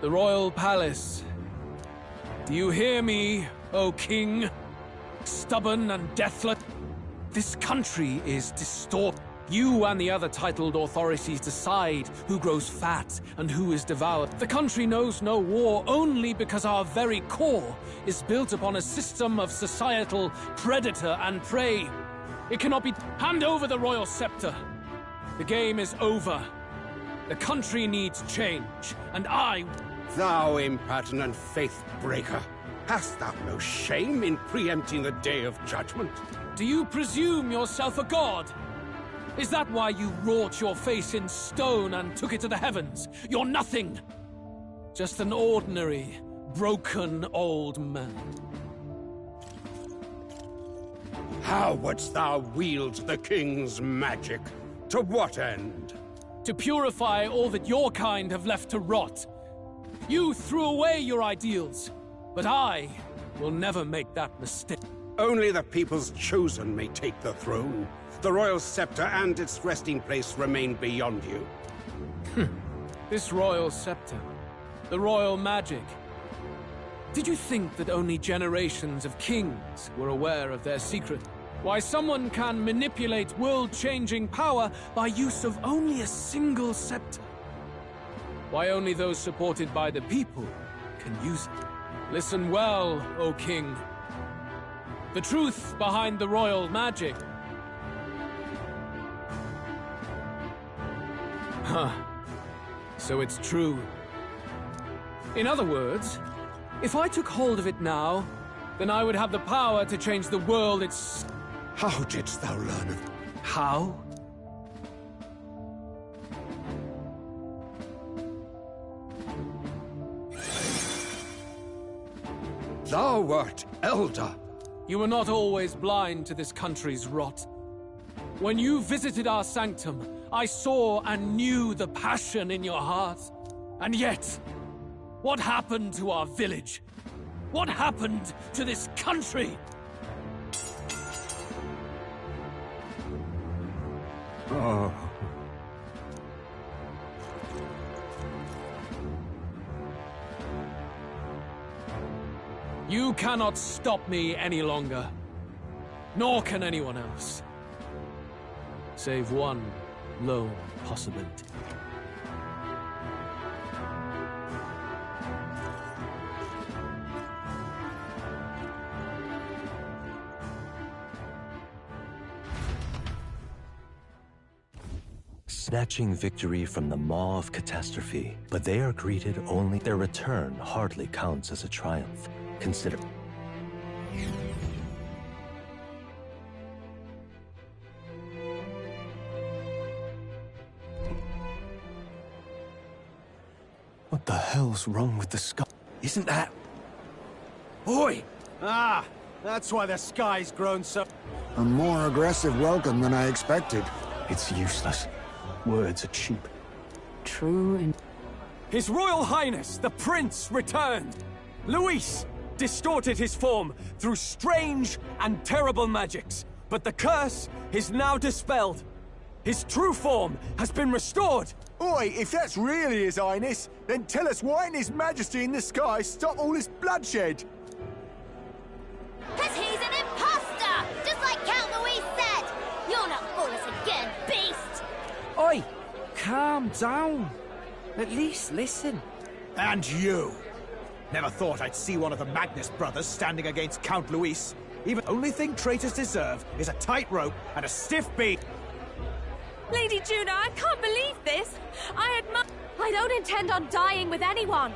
the royal palace. Do you hear me, O king? Stubborn and deathless. This country is distorted. You and the other titled authorities decide who grows fat and who is devoured. The country knows no war only because our very core is built upon a system of societal predator and prey. It cannot be... Hand over the royal scepter. The game is over. The country needs change, and I... Thou impertinent faith breaker, hast thou no shame in preempting the day of judgment? Do you presume yourself a god? Is that why you wrought your face in stone and took it to the heavens? You're nothing! Just an ordinary, broken old man. How wouldst thou wield the king's magic? To what end? To purify all that your kind have left to rot. You threw away your ideals, but I will never make that mistake. Only the people's chosen may take the throne. The royal scepter and its resting place remain beyond you. This royal scepter, the royal magic. Did you think that only generations of kings were aware of their secret? Why someone can manipulate world-changing power by use of only a single scepter? Why only those supported by the people can use it? Listen well, O king. The truth behind the royal magic. Huh. So it's true. In other words, if I took hold of it now, then I would have the power to change the world it's... How didst thou learn of... How? Thou wert elder. You were not always blind to this country's rot. When you visited our sanctum, I saw and knew the passion in your heart. And yet, what happened to our village? What happened to this country? Oh. You cannot stop me any longer. Nor can anyone else. Save one lone possibility. Snatching victory from the maw of catastrophe, but they are greeted only. Their return hardly counts as a triumph. Consider. What the hell's wrong with the sky? Isn't that... Oi! Ah, that's why the sky's grown so... A more aggressive welcome than I expected. It's useless. Words are cheap. True and... His Royal Highness, the Prince, returned. Luis distorted his form through strange and terrible magics, but the curse is now dispelled. His true form has been restored. Oi, if that's really His Highness, then tell us why in His Majesty in the sky stop all this bloodshed? 'Cause he's an imposter! Just like Count Luis said! You'll not fool us again, beast! Oi! Calm down. At least listen. And you! Never thought I'd see one of the Magnus brothers standing against Count Luis. Even the only thing traitors deserve is a tight rope and a stiff beat. Lady Juna, I can't believe this! I don't intend on dying with anyone!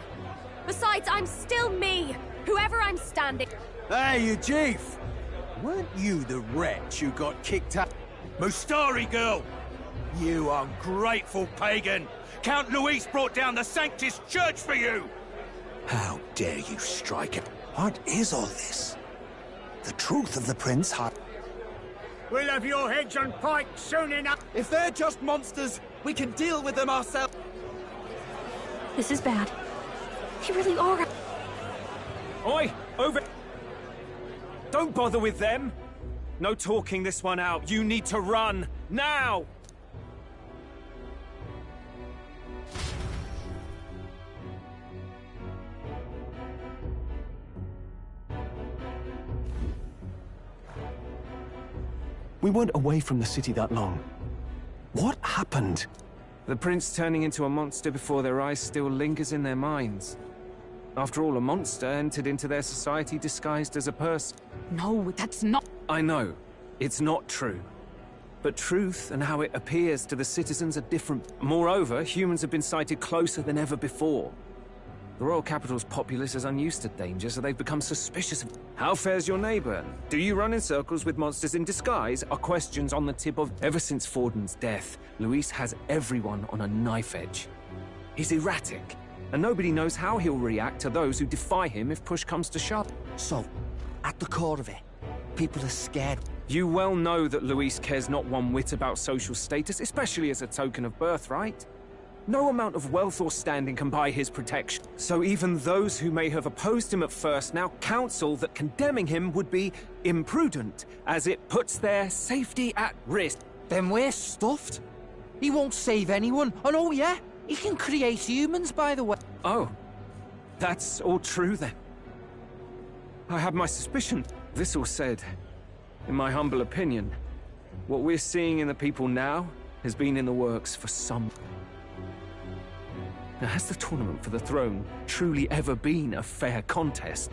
Besides, I'm still me, whoever I'm standing... Hey, you chief! Weren't you the wretch who got kicked out? Mustari girl! You ungrateful pagan! Count Luis brought down the Sanctus Church for you! How dare you strike it? What is all this? The truth of the Prince High... We'll have your heads on pikes soon enough! If they're just monsters, we can deal with them ourselves. This is bad. They really are... Oi! Over... Don't bother with them! No talking this one out. You need to run! Now! We weren't away from the city that long. What happened? The prince turning into a monster before their eyes still lingers in their minds. After all, a monster entered into their society disguised as a person. No, that's not... I know. It's not true. But truth and how it appears to the citizens are different. Moreover, humans have been sighted closer than ever before. The royal capital's populace is unused to danger, so they've become suspicious of... How fares your neighbor? Do you run in circles with monsters in disguise? Are questions on the tip of... Ever since Forden's death, Luis has everyone on a knife edge. He's erratic, and nobody knows how he'll react to those who defy him if push comes to shove. So, at the core of it, people are scared. You well know that Luis cares not one whit about social status, especially as a token of birthright. No amount of wealth or standing can buy his protection. So even those who may have opposed him at first now counsel that condemning him would be imprudent, as it puts their safety at risk. Then we're stuffed. He won't save anyone. And oh yeah, he can create humans, by the way. Oh, that's all true then. I have my suspicion. This all said, in my humble opinion, what we're seeing in the people now has been in the works for some. Now, has the tournament for the throne truly ever been a fair contest?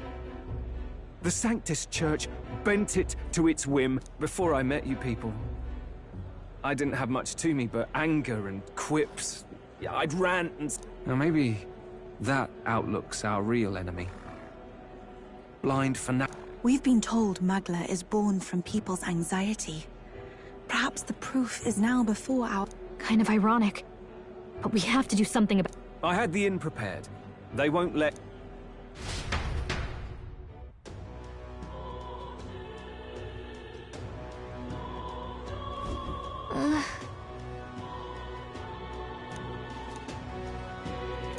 The Sanctus Church bent it to its whim. Before I met you people, I didn't have much to me but anger and quips. Yeah, I'd rant and... Now maybe that outlook's our real enemy. Blind fanatic. We've been told Magla is born from people's anxiety. Perhaps the proof is now before our... Kind of ironic. But we have to do something about... I had the inn prepared. They won't let...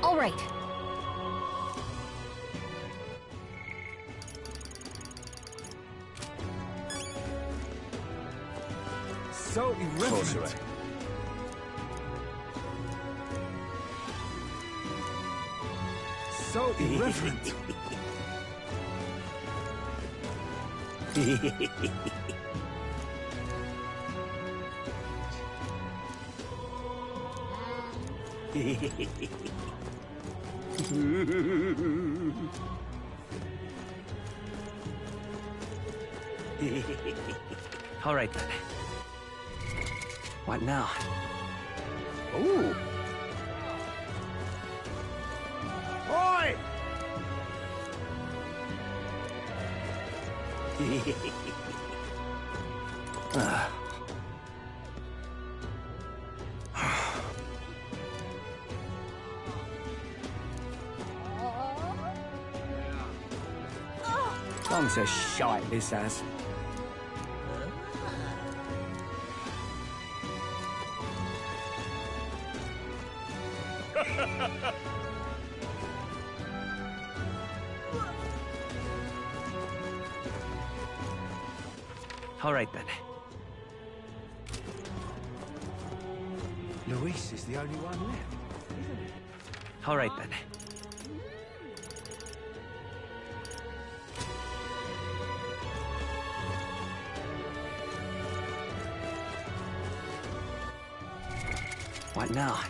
All right. So irreverent. So irreverent. All right then. What now? Ooh. Oi! Bunch of shite this has. All right then. Luis is the only one left, isn't it? All right then. What now?